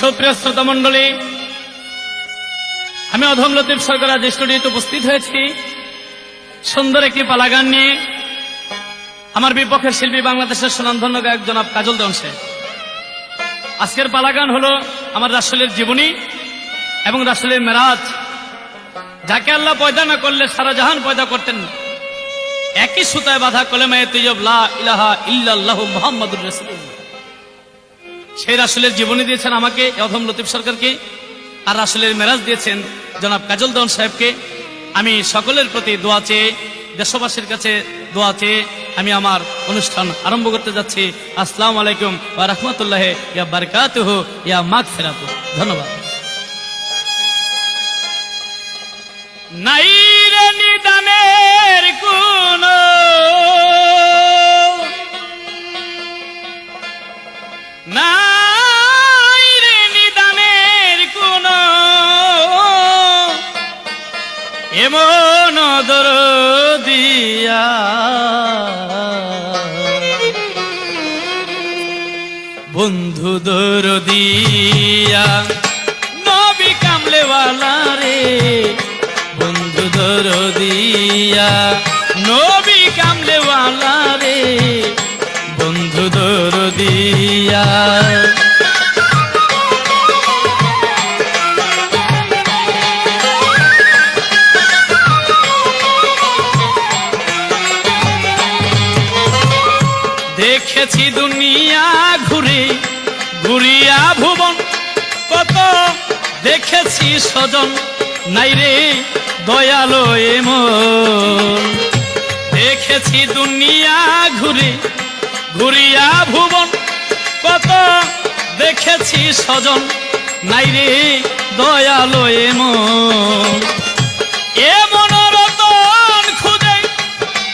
সুপ্রিয় শ্রোতা মণ্ডলী, আমি অধম লতিফ সরকার আজ স্টুডিওতে উপস্থিত হয়েছি সুন্দর একটি পালা গান নিয়ে। আমার বিপক্ষের শিল্পী বাংলাদেশের সুনামধন্য গায়ক জনাব কাজল দেওয়ান সাহেব। আজকের পালা গান হলো আমার রাসূলের জীবনী এবং রাসূলের মেরাজ। যাকে আল্লাহ পয়দা না করলে সারা জাহান পয়দা করতেন, একই সুতায় বাঁধা কলেমায়ে তৈয়ব লা ইলাহা ইল্লাল্লাহু মুহাম্মাদুর রাসূলুল্লাহ। সেই রাসূলের জীবনী দিয়েছেন আমাকে, অধম লতিফ সরকারকে, আর রাসূলের মেরাজ দিয়েছেন জনাব কাজল দেওয়ান সাহেবকে। আমি সকলের প্রতি দোয়া চেয়ে, দেশবাসীর কাছে দোয়া চেয়ে আমি আমার অনুষ্ঠান আরম্ভ করতে যাচ্ছি। আসসালামু আলাইকুম ওয়া রাহমাতুল্লাহি ওয়া বারাকাতুহু ইয়া মাগফিরাতুহু। ধন্যবাদ। নাই রে নিদানের কোন নাই রে নিদানের কোন এমন দরদিয়া বন্ধু দরদিয়া নবী কামলেওয়ালা রে, বন্ধু দরদিয়া নবী কামলেওয়ালা রে, বন্ধু দরদিয়া। দেখেছি দুনিয়া ঘুরে ঘুরিয়া ভুবন, কত দেখেছি স্বজন, নাই রে দয়ালো এমন। দেখেছি দুনিয়া ঘুরে ঘুরিয়া ভুবন, কত দেখেছি স্বজন, নাই রে দয়ালো এমন। এমন রতন খুঁজে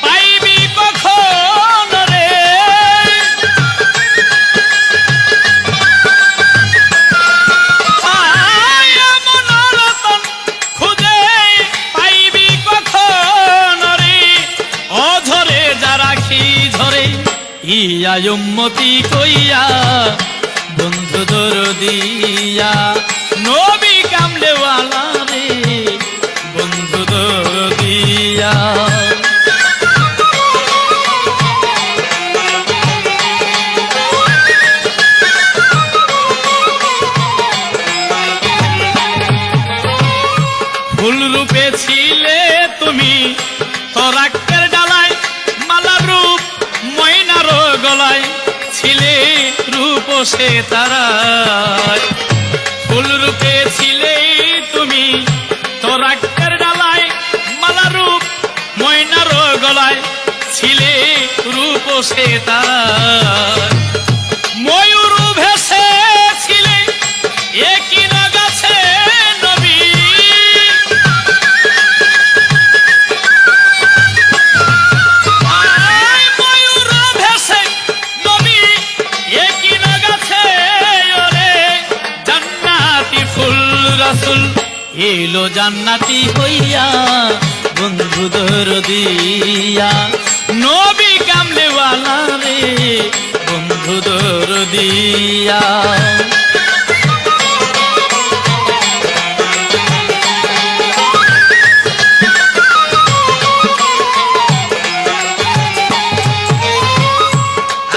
পাইবি কখন রে, এমন রতন খুঁজে পাইবি কখন রে, অঝরে যা রাখি ঝরে ইয়া উম্মতি কইয়া, বন্ধু দরদিয়া নবী কামলেওয়ালা রে, বন্ধু দরদিয়া। ফুল রূপে ছিলে তুমি তরাক্কের ডালায়, মালা রূপ ময়নার গলায় ছিলে রূপ সে তারায়। ফুল রূপে ছিলে তুমি তরাক্কের ডালায়, মালা রূপ ময়নার গলায় ছিলে রূপ সে তারায়। ময়ূর ভেসে ছিলে একই গাছে নবী, ময়ূর ভেসে নবী একই গাছে ওরে। জান্নাতি ফুল রাসূল এলো জান্নাতি হইয়া, বন্ধু দরদিয়া নবী কামলেওয়ালা রে, বন্ধু দরদিয়া।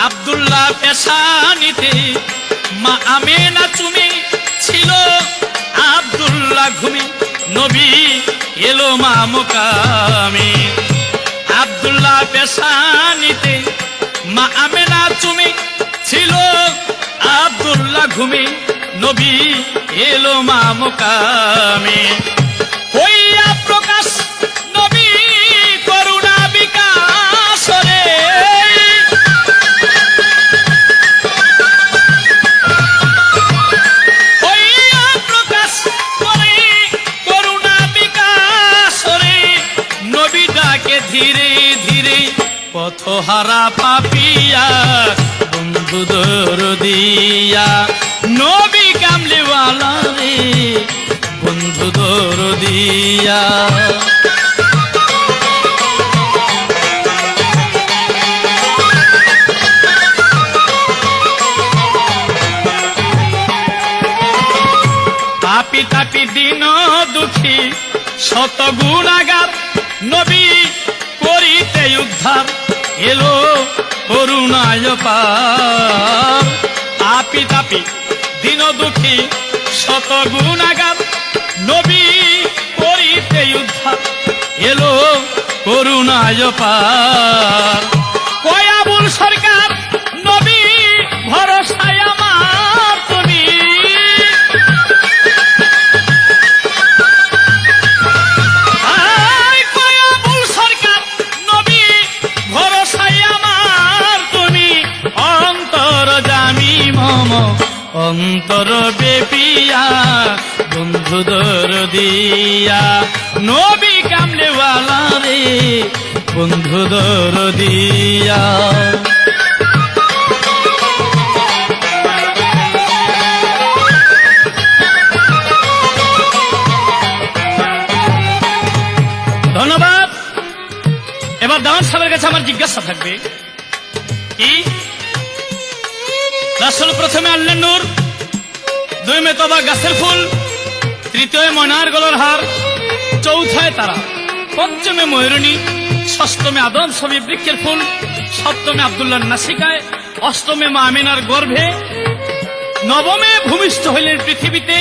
আব্দুল্লাহ পেশানিতে মা আমেনা চুমি ছিল, আব্দুল্লাহ ঘুমি নবী এলো মা মুকামে। আব্দুল্লাহ পেশানিতে মা আমেনা চুমি ছিল, আব্দুল্লাহ ঘুমি নবী এলো মা মুকামে। হইয়া প্রকাশ নবী করুণা বিকাশ রে, হইয়া প্রকাশ করে করুণা বিকাশ রে। নবী ডাকে ধীরে ধীরে পথহারা পাপিয়া, বন্ধু দরদিয়া নবী কামলেওয়ালা রে, বন্ধু দরদিয়া। পাপি তাপি দিন দুঃখী শত গুণাগার নবী করিতে উদ্ধার এলো করুণায় পার। পাপি তাপি দিন দুঃখী শত গুণাগার নবী করিতে উদ্ধার এলো করুণায় পার। কয় আবুল সরকার নবী ভরসায় আমার তুমি, কয় আবুল সরকার নবী ভরসায় আমার তুমি, অন্তর জামি মম অন্তর বেপিয়া বন্ধু দরদিয়া নবী কামলেওয়ালা রে বন্ধু দরদিয়া। ধন্যবাদ। এবার দাওয়ান সাহেবের কাছে আমার জিজ্ঞাসা থাকবে কি রাসূল প্রথমে আনলেন নূর, দুই মে তবা গাছের ফুল, তৃতীয় ময়নার গলার হার, চৌথায় তারা, পঞ্চমে ময়ূরণী, ষষ্ঠমে আদম ছবি বৃক্ষের ফুল, সপ্তমে আব্দুল্লাহর নাসিকায়, অষ্টমে মা আমিনার গর্ভে, নবমে ভূমিষ্ঠ হইলেন পৃথিবীতে,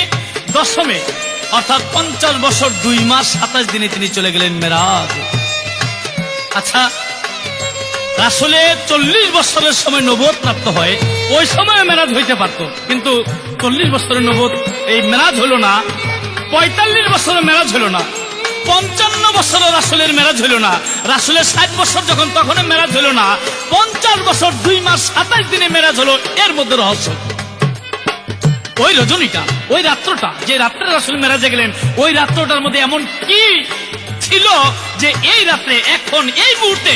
দশমে অর্থাৎ 50 বছর 2 মাস 27 দিনে তিনি চলে গেলেন মেরাজ। আচ্ছা, রাসূলের 40 বছরের সময় নবুয়ত প্রাপ্ত হয়, ওই সময় মেরাজ হইতে পারত, কিন্তু 40 বছরের নবুয়ত এই মেরাজ হলো না, 45 বছরের মেরাজ হলো না, 55 বছরের রাসূলের মেরাজ হলো না, রাসূলের 60 বছর যখন তখন মেরাজ হলো না, 50 বছর 2 মাস 27 দিনে মেরাজ হলো। এর মধ্যে রহস্য ওই রজনীটা, ওই রাত্রটা, যে রাত্রে রাসূল মেরাজে গেলেন, ওই রাত্রটার মধ্যে এমন কি ছিল যে এই রাত্রে এখন এই মুহূর্তে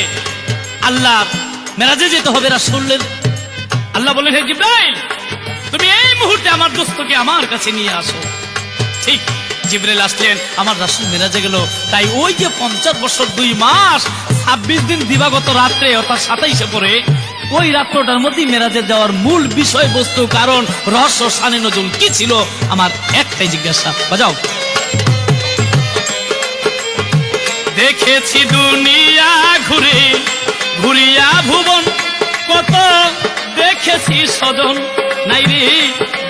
আল্লাহ মেরাজে যেতে হবে রাসূলের। আল্লাহ বলেন, হে জিবরাইল তুমি এই মুহূর্তে আমার দোস্তকে আমার কাছে নিয়ে আসো। ঠিক জিবরাইল আসলেন, আমার রাসূল মেরাজে গেল। তাই ওই যে 50 বছর 2 মাস 26 দিন দিবাগত রাত্রে অর্থাৎ 27-এ পরে ওই রাত্রটার মধ্যে মেরাজে যাওয়ার মূল বিষয়বস্তু, কারণ, রহস্য, শানে নজুল কি ছিল, আমার একটাই জিজ্ঞাসা। বাজাও। দেখেছি দুনিয়া ঘুরে ঘুরিয়া ভুবন, কত দেখেছি সজন নাই রে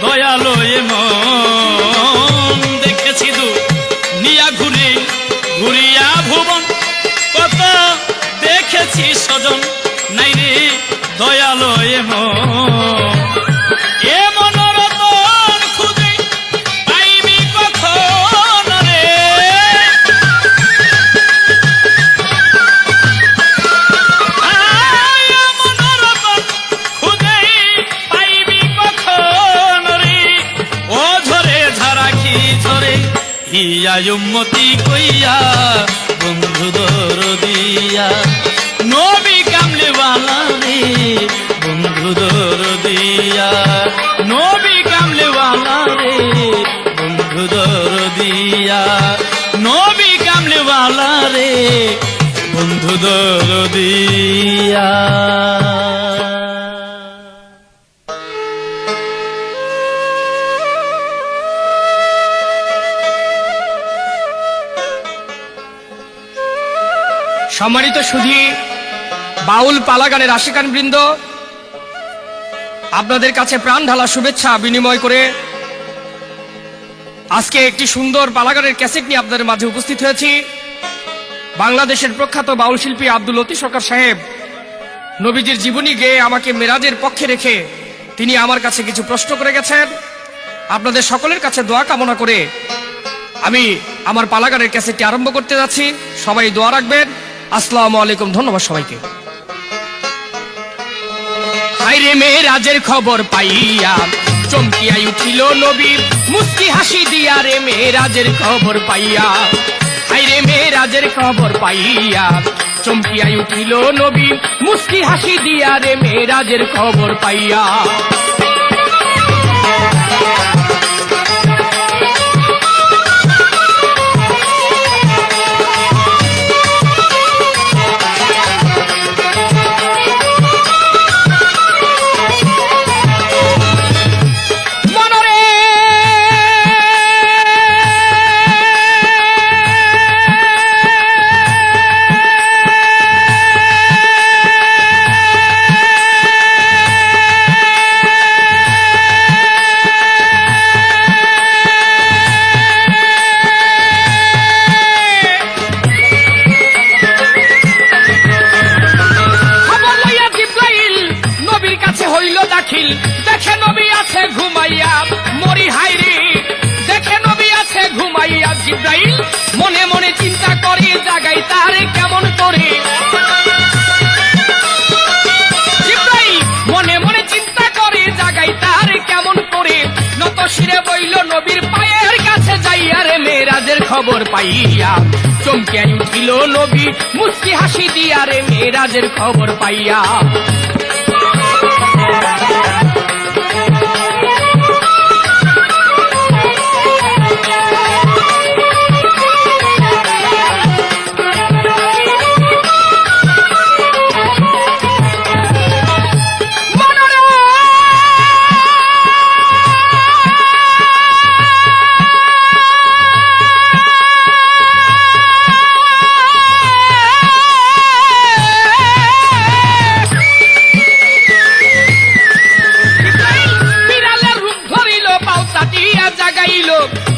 দয়ালো মন। দেখেছি দুনিয়া ঘুরে ঘুরিয়া ভুবন, কত দেখেছি সজন নাই রে দয়ালো মন। এ মনোরতন খুঁজে পাইবি কখন রে, মনোরতন খুঁজে পাইবি কখন রে, ও ঝরে ঝাড়াখি ঝরে ইয়া উম্মতি কইয়া বন্ধু দরদিয়া নবী কামলেওয়ালা রে বন্ধু দরদিয়া, নবী কামলেওয়ালা রে বন্ধু দরদিয়া, নবী কামলেওয়ালা রে বন্ধু দরদিয়া। সম্মানিত সুধী, বাউল পালাগানের আশিকান বৃন্দ, আপনাদের কাছে প্রাণ ঢালা শুভেচ্ছা বিনিময় করে আজকে একটি সুন্দর পালাগানের ক্যাসেট নিয়ে আপনাদের মাঝে উপস্থিত হয়েছি। বাংলাদেশের প্রখ্যাত বাউল শিল্পী আব্দুল লতিফ সরকার সাহেব নবীজির জীবনী গেয়ে আমাকে মেরাজের পক্ষে রেখে তিনি আমার কাছে কিছু প্রশ্ন করে গেছেন। আপনাদের সকলের কাছে দোয়া কামনা করে আমি আমার পালাগানের ক্যাসেটটি আরম্ভ করতে যাচ্ছি। সবাই দোয়া রাখবেন। আসসালামু আলাইকুম, ধন্যবাদ সবাইকে। হায়রে মেরাজের খবর পাইয়া চমকিয়া উঠিল নবী, মুস্কি হাসি দিয়া রে মেরাজের খবর পাইয়া। হায়রে মেরাজের খবর পাইয়া চমকিয়া উঠিল নবী, মুস্কি হাসি দিয়া রে মেরাজের খবর পাইয়া। দাখিল, দেখে নবী আছে ঘুমাইয়া মরি হাইরে, দেখে নবী আছে ঘুমাইয়া। জিব্রাইল মনে মনে চিন্তা করে জাগাই তারে কেমন করে, জিব্রাইল মনে মনে চিন্তা করে জাগাই তারে কেমন করে। নত শিরে বইল নবীর পায়ের কাছে যাইয়া রে মেরাজের খবর পাইয়া, চমকে উঠিল নবী মুস্কি হাসি দিয়া রে মেরাজের খবর পাইয়া।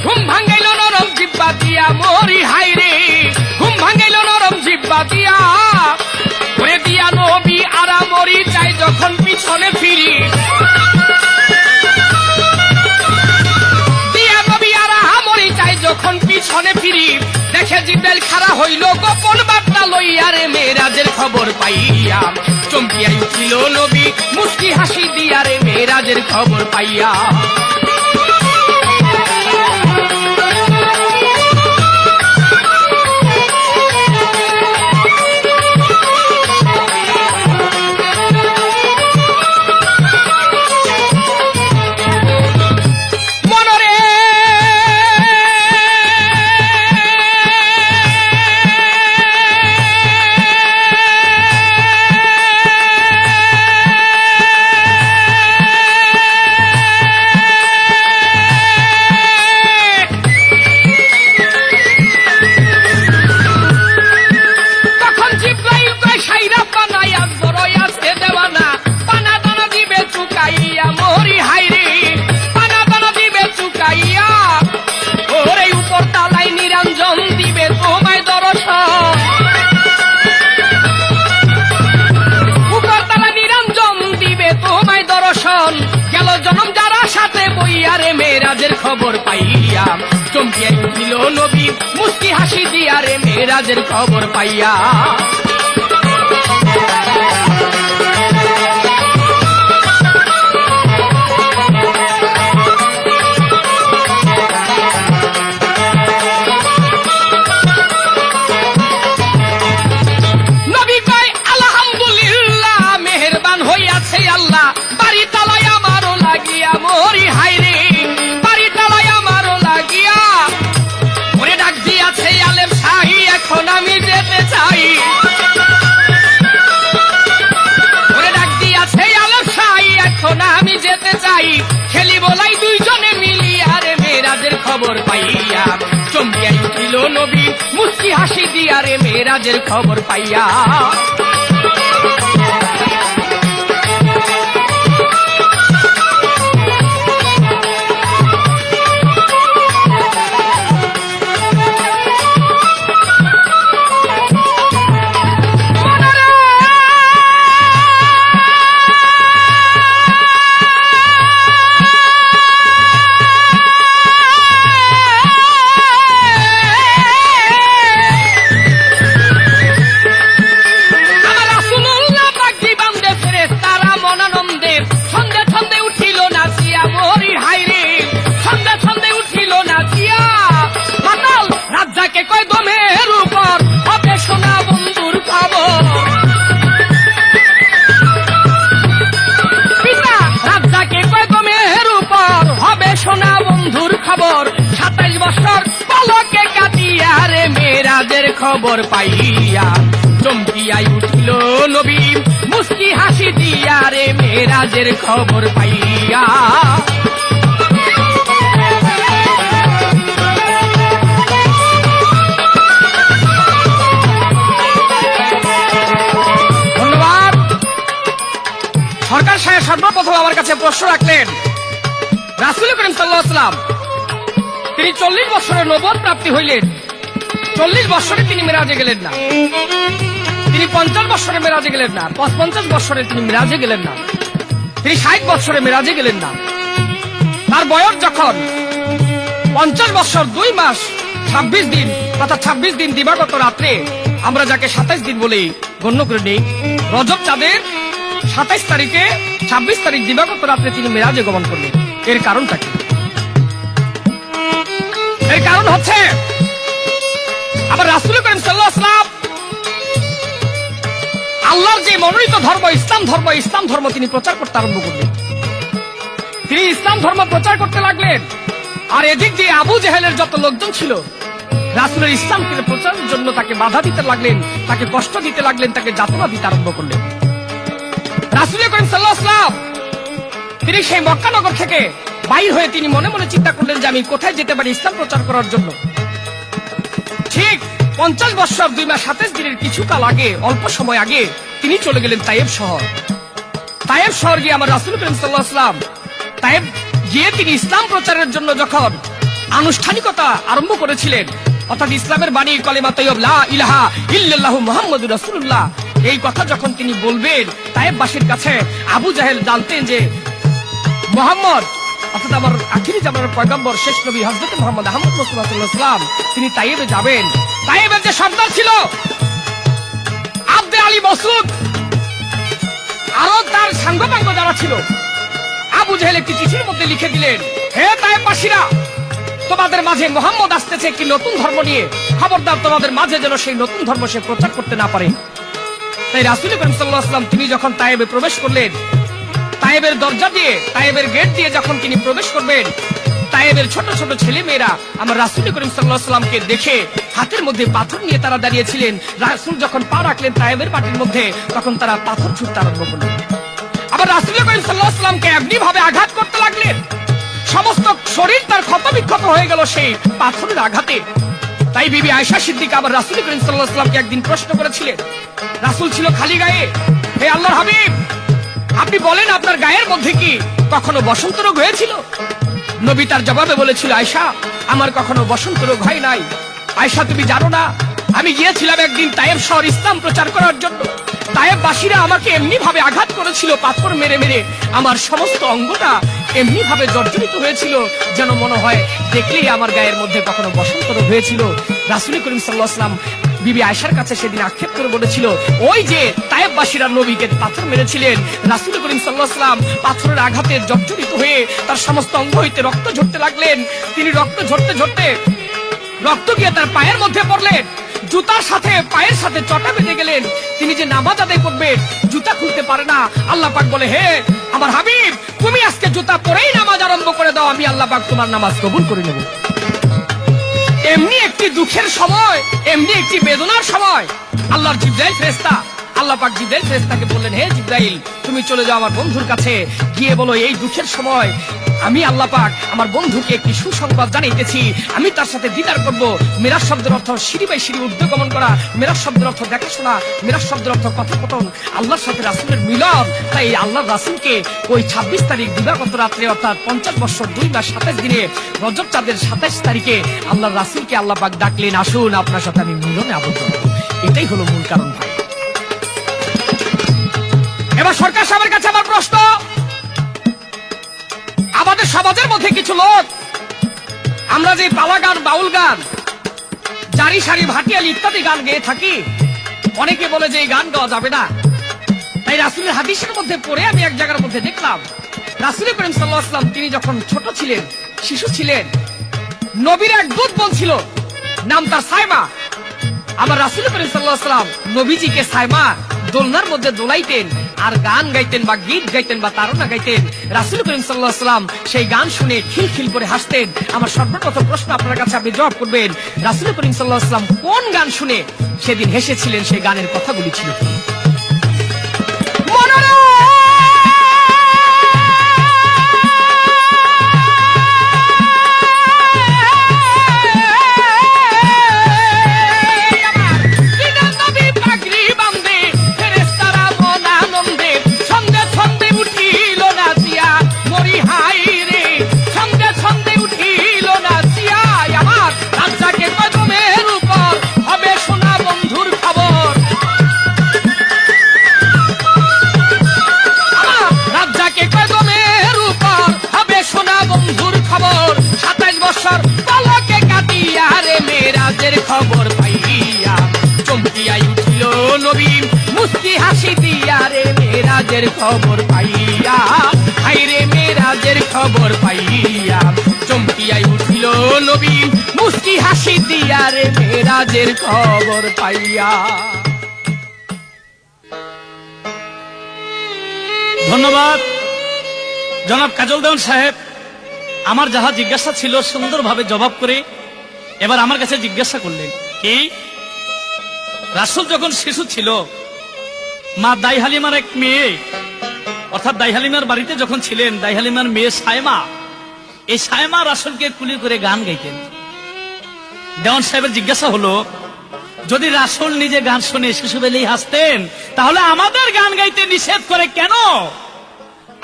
ঘুম ভাঙাইল নরম জিব্বা দিয়া মরি হাইরে, ঘুম ভাঙাইল নরম জিব্বা দিয়া করে দিয়া নবী আরা মরি চাই যখন পিছনে ফিরি, দিয়া নবী আরা মরি চাই যখন পিছনে ফিরি। দেখে জিব্রাইল খাড়া হইল গোপন বার্তা লইয়া রে মেরাজের খবর পাইয়া, চমকিয়া উঠিল নবী মুস্কি হাসি দিয়া রে মেরাজের খবর পাইয়া। মেরাজের খবর পাইয়া, চমকিয়া উঠিল নবী মুস্কি হাসি দিয়া রে মেরাজের খবর পাইয়া। নবী কয় আলহামদুলিল্লাহ, মেহেরবান হইয়াছে আল্লাহ, বাড়ি তালায় আমারও লাগিয়া মরি হাইরে, এখন আমি যেতে চাই, ওরে ডাক দিয়াছে আলেম শাহী, এখন আমি যেতে চাই। খেলি বলাই দুইজনে মিলিয়া রে মেরাজের খবর পাইয়া, চমকিয়া উঠিল নবী মুস্কি হাসি দিয়া রে মেরাজের খবর পাইয়া। মেরাজের খবর পাইয়া, চমকিয়া উঠিল নবী মুস্কি হাসি দিয়া রে মেরাজের খবর পাইয়া। ধন্যবাদ। সরকার সাহেব সর্বপ্রথম আমার কাছে প্রশ্ন রাখলেন, রাসূল করিম সাল্লাল্লাহু আলাইহি ওয়াসাল্লাম তিনি 40 বছরের নবুয়ত প্রাপ্তি হইলেন, 40 বছরে তিনি মেরাজে গেলেন না, তিনি 50 বছরে মেরাজে গেলেন না, 55 বছরে তিনি মেরাজে গেলেন না, তিনি 60 বছরে মেরাজে গেলেন না। তার বয়স যখন 50 বছর 2 মাস 26 দিন, তথা 26 দিন দিবাগত রাত্রে, আমরা যাকে 27 দিন বলে গণ্য করে নিই, রজব চাঁদের 27 তারিখে 26 তারিখ দিবাগত রাত্রে তিনি মেরাজে গমন করলেন। এর কারণটা কি? এর কারণ হচ্ছে আবার রাসূল করিম সাল্লাল্লাহু আলাইহি ওয়াসাল্লাম আল্লাহর যে মনোনীত ধর্ম ইসলাম ধর্ম তিনি প্রচার করতে আরম্ভ করলেন। তিনি ইসলাম ধর্ম প্রচার করতে লাগলেন। আর এদিক দিয়ে আবু জেহেলের যত লোকজন ছিল রাসূলের ইসলামকে প্রচারের জন্য তাকে বাধা দিতে লাগলেন, তাকে কষ্ট দিতে লাগলেন, তাকে যাতনা দিতে আরম্ভ করলেন। রাসূল করিম সাল্লাল্লাহু আলাইহি ওয়াসাল্লাম তিনি সেই মক্কা নগর থেকে বাইর হয়ে তিনি মনে মনে চিন্তা করলেন যে আমি কোথায় যেতে পারি ইসলাম প্রচার করার জন্য। ঠিক 50 বছর 2 মাস 27 দিনের কিছু কাল আগে, অল্প সময় আগে তিনি চলে গেলেন তায়েব শহর। তায়েব শহর গিয়ে আমার রাসূল করিম সাল্লাল্লাহু আলাইহি ওয়াসাল্লাম তায়েব গিয়ে তিনি ইসলাম প্রচারের জন্য যখন আনুষ্ঠানিকতা আরম্ভ করেছিলেন, অর্থাৎ ইসলামের বাণী কালেমা তাইয়্যিব লা ইলাহা ইল্লাল্লাহু মুহাম্মাদুর রাসূলুল্লাহ, এই কথা যখন তিনি বলবেন, তায়েববাসীর কাছে আবু জাহেল জানতেন যে মুহাম্মদ, অর্থাৎ আমার আখিরি জামানার পয়গম্বর শেষ নবী হযরত মুহাম্মদ আহমদ মুস্তাফা সাল্লাল্লাহু আলাইহি ওয়াসাল্লাম তিনি তায়েবে যাবেন। তায়েবের যে সর্দার ছিল আব্দে আলী মাসউদ, আরো তার সাঙ্গপাঙ্গ যারা ছিল, আবু জাহেল একটি চিঠির মধ্যে লিখে দিলেন, হে তায়েববাসীরা, তোমাদের মাঝে মুহাম্মদ আসতেছে একটি নতুন ধর্ম নিয়ে, খবরদার তোমাদের মাঝে যেন সেই নতুন ধর্ম সে প্রচার করতে না পারে। তাই রাসূল করিম সাল্লাল্লাহু আলাইহি ওয়াসাল্লাম তিনি যখন তায়েবে প্রবেশ করলেন, তায়েবের দরজা দিয়ে, তায়েবের গেট দিয়ে যখন তিনি প্রবেশ করবেন, তায়েবের ছোট ছোট ছেলে মেয়েরা আমার রাসূল করিম সাল্লাল্লাহু আলাইহি ওয়াসাল্লামকে দেখে হাতের মধ্যে পাথর নিয়ে তারা দাঁড়িয়েছিলেন। রাসূল যখন পা রাখলেন তায়েবের মাটির মধ্যে, তখন তারা পাথর ছুঁড়তে আরম্ভ করলেন। আবার রাসূল করিম সাল্লাল্লাহু আলাইহি ওয়াসাল্লামকে এমনি ভাবে আঘাত করতে লাগলেন, সমস্ত শরীর তার ক্ষতবিক্ষত হয়ে গেল সেই পাথরের আঘাতে। তাই বিবি আয়েশা সিদ্দিকা আবার রাসূল করিম সাল্লাল্লাহু আলাইহি ওয়াসাল্লামকে একদিন প্রশ্ন করেছিলেন, রাসূল ছিল খালি গায়ে, হে আল্লাহর হাবিব, আপনি বলেন আপনার গায়ের মধ্যে কি কখনো বসন্ত রোগ হয়েছিল? নবী তার জবাবে বলেছিল, আয়েশা, আমার কখনো বসন্ত রোগ হয় নাই। আয়েশা, তুমি জানো না, আমি গিয়েছিলাম একদিন তায়েব শহর ইসলাম প্রচার করার জন্য। তায়েববাসীরা আমাকে এমনি ভাবে আঘাত করেছিল, পাথর মেরে মেরে আমার সমস্ত অঙ্গটা এমনি ভাবে জর্জরিত হয়েছিল, যেন মনে হয় দেখলেই আমার গায়ের মধ্যে কখনো বসন্ত রোগ হয়েছিল। রাসূল করিম সাল্লাল্লাহু আলাইহি ওয়াসাল্লাম বিবি আয়েশার কাছে সেদিন আক্ষেপ করে বলেছিল, ওই যে তায়েববাসীরা নবীকে পাথর মেরেছিলেন, রাসূল করিম সাল্লাল্লাহু আলাইহি ওয়াসাল্লাম পাথরের আঘাতে জর্জরিত হয়ে তার সমস্ত অঙ্গ হইতে রক্ত ঝরতে লাগলেন। তিনি রক্ত ঝরতে ঝরতে রক্ত গিয়ে তার পায়ের মধ্যে পড়লেন, জুতার সাথে পায়ের সাথে চটা বেঁধে গেলেন। তিনি যে নামাজ আদায় করবেন, জুতা খুলতে পারে না। আল্লাহ পাক বলে, হে আমার হাবিব, তুমি আজকে জুতা পরেই নামাজ আরম্ভ করে দাও, আমি আল্লাহ পাক তোমার নামাজ কবুল করে নেব। এমনি একটি দুঃখের সময়, এমনি একটি বেদনার সময় আল্লাহর জিবরাইল ফেরেশতা, আল্লাহ পাক জিবরাইল ফেরেশতাকে বললেন, হে জিবরাইল, তুমি চলে যাও আমার বন্ধুর কাছে, গিয়ে বলো এই দুঃখের সময় আমি আল্লাহ পাক আমার বন্ধুকে একটি সুসংবাদ জানাইতেছি, আমি তার সাথে দিদার করব। মিরাজ শব্দের অর্থ সিঁড়ি বাই সিঁড়ি ঊর্ধ্বগমন করা, মিরাজ শব্দের অর্থ দেখাশোনা, মিরাজ শব্দের অর্থ কথোপকথন, আল্লাহর সাথে রাসূলের মিলন। তাই আল্লাহর রাসূলকে ওই 26 তারিখ দিবাগত রাত্রে, অর্থাৎ 50 বছর 2 মাস 27 দিনে রজব চাঁদের 27 তারিখে আল্লাহর রাসূলকে আল্লাহ পাক ডাকলেন, আসুন আপনার সাথে আমি মিলনে আবদ্ধ হব। এটাই হলো মূল কারণ। ভাই, এবার সরকার সাহেবের কাছে আমার প্রশ্ন, আমাদের সমাজের মধ্যে কিছু লোক আমরা যে পালা গান, বাউল গান, জারি সারি, ভাটিয়ালি ইত্যাদি গান গেয়ে থাকি, অনেকে বলে যে এই গান গাওয়া যাবে না। তাই রাসূলের হাদিসের মধ্যে পড়ে আমি এক জায়গার মধ্যে দেখলাম, রাসূল করিম সাল্লাল্লাহু আলাইহি ওয়াসাল্লাম তিনি যখন ছোট ছিলেন, শিশু ছিলেন, নবীর এক দূত ছিল, নাম তার সাইমা। আমার রাসূল করিম সাল্লাল্লাহু আলাইহি ওয়াসাল্লাম নবীজিকে সাইমা দোলনার মধ্যে দোলাইতেন আর গান গাইতেন বা গীত গাইতেন বা তারনা গাইতেন। রাসূল করিম সাল্লাল্লাহু আলাইহি ওয়াসাল্লাম সেই গান শুনে খিলখিল করে হাসতেন। আমার সর্বপ্রথম প্রশ্ন আপনার কাছে, আপনি জবাব করবেন, রাসূল করিম সাল্লাল্লাহু আলাইহি ওয়াসাল্লাম কোন গান শুনে সেদিন হেসেছিলেন? সেই গানের কথাগুলি ছিল কি? মেরাজের খবর পাইয়া, হাইরে মেরাজের খবর পাইয়া চমকিয়াই উঠিল নবী মুস্কি হাসি দিয়া রে মেরাজের খবর পাইয়া। ধন্যবাদ জনাব কাজল দেওয়ান সাহেব। আমার যাহা জিজ্ঞাসা ছিল সুন্দরভাবে জবাব করে এবার আমার কাছে জিজ্ঞাসা করলেন কি, রাসূল যখন শিশু ছিল মা দাই হালিমার এক মেয়ে, অর্থাৎ দাই হালিমার বাড়িতে যখন ছিলেন, দাই হালিমার মেয়ে সায়মা, এই সায়মা রাসূলকে কুলি করে গান গাইতেন। দেওয়ান সাহেবের জিজ্ঞাসা হলো, যদি রাসূল নিজে গান শুনে শিশু বেলেই হাসতেন, তাহলে আমাদের গান গাইতে নিষেধ করে কেন?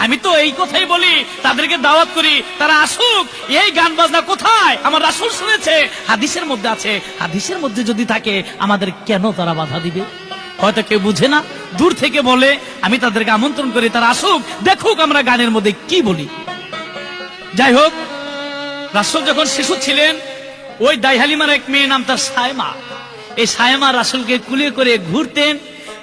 আমি তো এই কথাই বলি, তাদেরকে দাওয়াত করি, তারা আসুক। এই গান বাজনা কোথায়? আমার রাসূল শুনেছে, হাদিসের মধ্যে আছে। হাদিসের মধ্যে যদি থাকে আমাদের কেন তারা বাধা দিবে? হয়তো কেউ বুঝে না, দূর থেকে বলে। আমি তাদেরকে আমন্ত্রণ করি, তারা আসুক, দেখুক আমরা গানের মধ্যে কি বলি। যাই হোক, রাসূল যখন শিশু ছিলেন, ওই দাই হালিমার এক মেয়ে নাম তার সায়মা। এই সায়মা রাসূলকে কুলে করে ঘুরতেন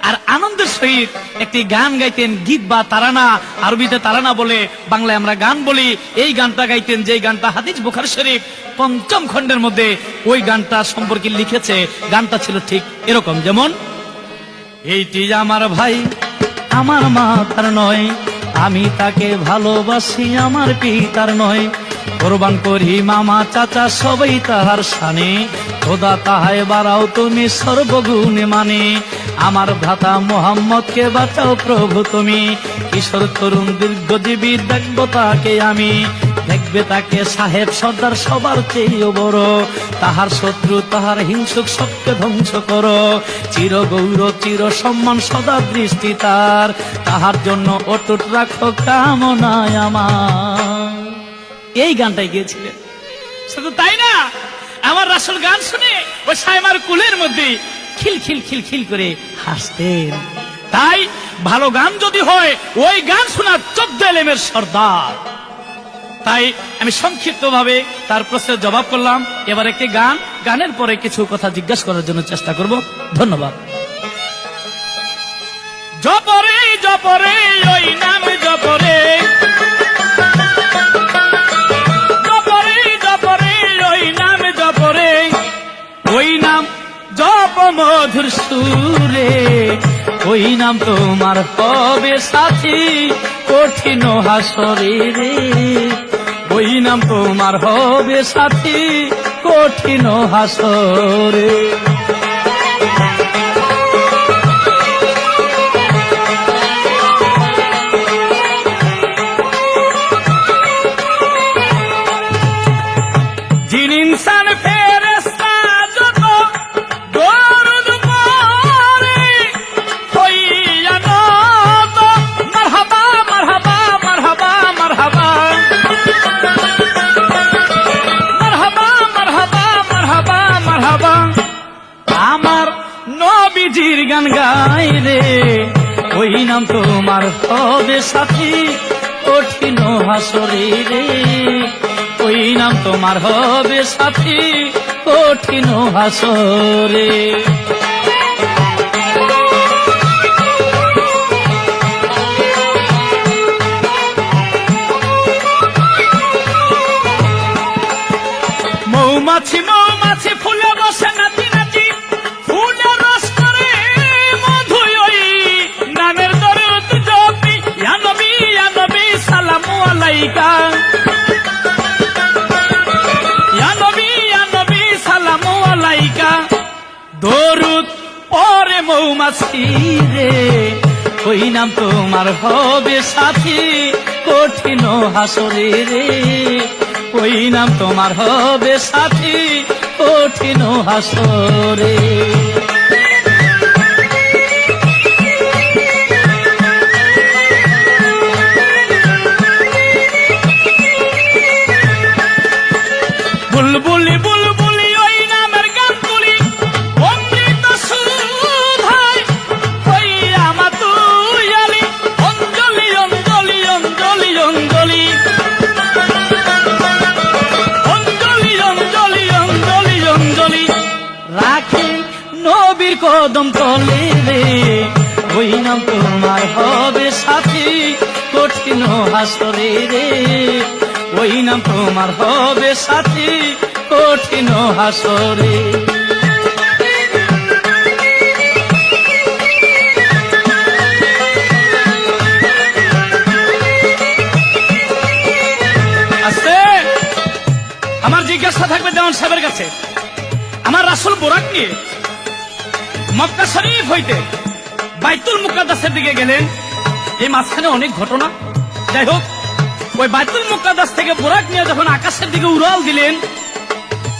আর আনন্দের সহিত একটি গান গাইতেন, গীত বা তারানা, আরবিতে তারানা বলে, বাংলায় আমরা গান বলি। এই গানটা গাইতেন, যে গানটা হাদিস বুখারী শরীফ ৫ম খণ্ডের মধ্যে ওই গানটা সম্পর্কে লিখেছে। গানটা ছিল ঠিক এরকম, যেমন এইটি আমার ভাই আমার মা তার নয়, আমি তাকে ভালোবাসি আমার পিতার নয়, কোরবান করি মামা চাচা সবাই তাহার শানে, খোদা তাহায় বাড়াও তুমি সর্বগুণে মানে, আমার ভ্রাতা মোহাম্মদকে বাঁচাও প্রভু তুমি, কিশোর তরুণ দীর্ঘজীবী দেখবো তাকে আমি, দেখবে তাকে সাহেব সর্দার সবার চেয়েও বড়, তাহার শত্রু তাহার হিংসুক সবকে ধ্বংস করো, চির গৌর চির সম্মান সদা দৃষ্টি তার, তাহার জন্য অটুট রাখো কামনায় আমার। এই গানটাই গিয়েছিলেন। শুধু তাই না, আমার রাসূল গান শুনে ওই সায়মার কুলের মধ্যে খিল খিল খিল খিল করে হাসতেন। তাই ভালো গান যদি হয়, ওই গান শোনা 14 এলেমের সর্দার। তাই আমি সংক্ষিপ্ত ভাবে তার প্রশ্নের জবাব করলাম। এবার একটি গান, গানের পরে কিছু কথা জিজ্ঞাসা করার জন্য চেষ্টা করব। ধন্যবাদ। জপরে জপরে ওই নাম জপরে, জপরে জপরে ওই নাম জপরে, ওই নাম জপ মধুর সুরে, ওই নাম তোমার হবে সাথী কঠিন হাসরে রে, ওই নাম তোমার হবে সাথী কঠিন হাসরে। জিন ইনসান ফেরেশতা যত দরুদ পড়ে, হইয়া নত মারহাবা মারহাবা মারহাবা মারহাবা, মারহাবা মারহাবা মারহাবা মারহাবা। আমার নবীজির গান গাই রে, ওই নাম তোমার হবে সাথী কঠিন হাসরে রে, ওই নাম তোমার হবে সাথী কঠিন হাসরে। মৌমাছি মৌমাছি ফুলে বসে নাচি নাচি, ফুলে রস করে মধু, ওই নামের দরুদ জপি, ইয়া নবী সালামু আলাইকা, ইয়া নবী সালামু আলাইকা। দরুদ পরে মৌমাছি রে, ওই নাম তোমার হবে সাথী কঠিন হাসরে রে, ওই নাম তোমার হবে সাথী কঠিন হাসরে। বুলবুলি বুলবুলি ওই নামের গান তুলি, অমৃত সুধায় ওই আমা তুই আলি, অঞ্জলি অঞ্জলি অঞ্জলি অঞ্জলি, অঞ্জলি অঞ্জলি অঞ্জলি অঞ্জলি। রাখে নবীর কদম তলে রে, ওই নাম তোমার হবে সাথী কঠিন হাসরে রে, ওই নাম তোমার হবে সাথী কঠিন হাসরে। আমার জিজ্ঞাসা থাকবে দেওয়ান সাহেবের কাছে, আমার রাসূল বোরাক নিয়ে মক্কা শরীফ হইতে বাইতুল মুকাদ্দাসের দিকে গেলেন, এই মাঝখানে অনেক ঘটনা। যাই হোক, ওই বাইতুল মুকাদ্দাস থেকে বোরাক নিয়ে যখন আকাশের দিকে উড়াল দিলেন,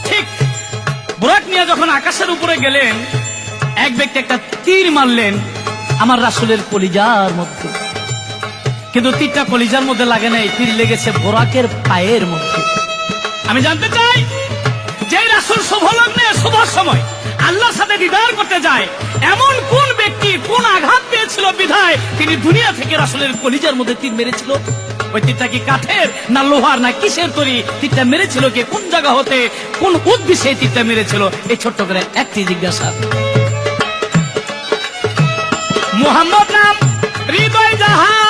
ঠিক বোরাক নিয়ে যখন আকাশের উপরে গেলেন, এক ব্যক্তি একটা তীর মারলেন আমার রাসূলের কলিজার মধ্যে, কিন্তু তীরটা কলিজার মধ্যে লাগে নাই, তীর লেগেছে বোরাকের পায়ের মধ্যে। আমি জানতে চাই, যে রাসূল শুভ লগ্নে শুভ সময় আল্লাহর সাথে দিদার করতে যায়, এমন কোন ব্যক্তি কোন আঘাত পেয়েছিল বিধায় তিনি দুনিয়া থেকে রাসূলের কলিজার মধ্যে তীর মেরেছিল? ওই তীরটা কি কাঠের না লোহার না কিসের তৈরি? তীরটা মেরেছিল কে? কোন জায়গা হতে কোন উদ্দেশ্যে তীরটা মেরেছিল? এই ছোট্ট করে একটি জিজ্ঞাসা। মুহাম্মদ নাম হৃদয় জাহান,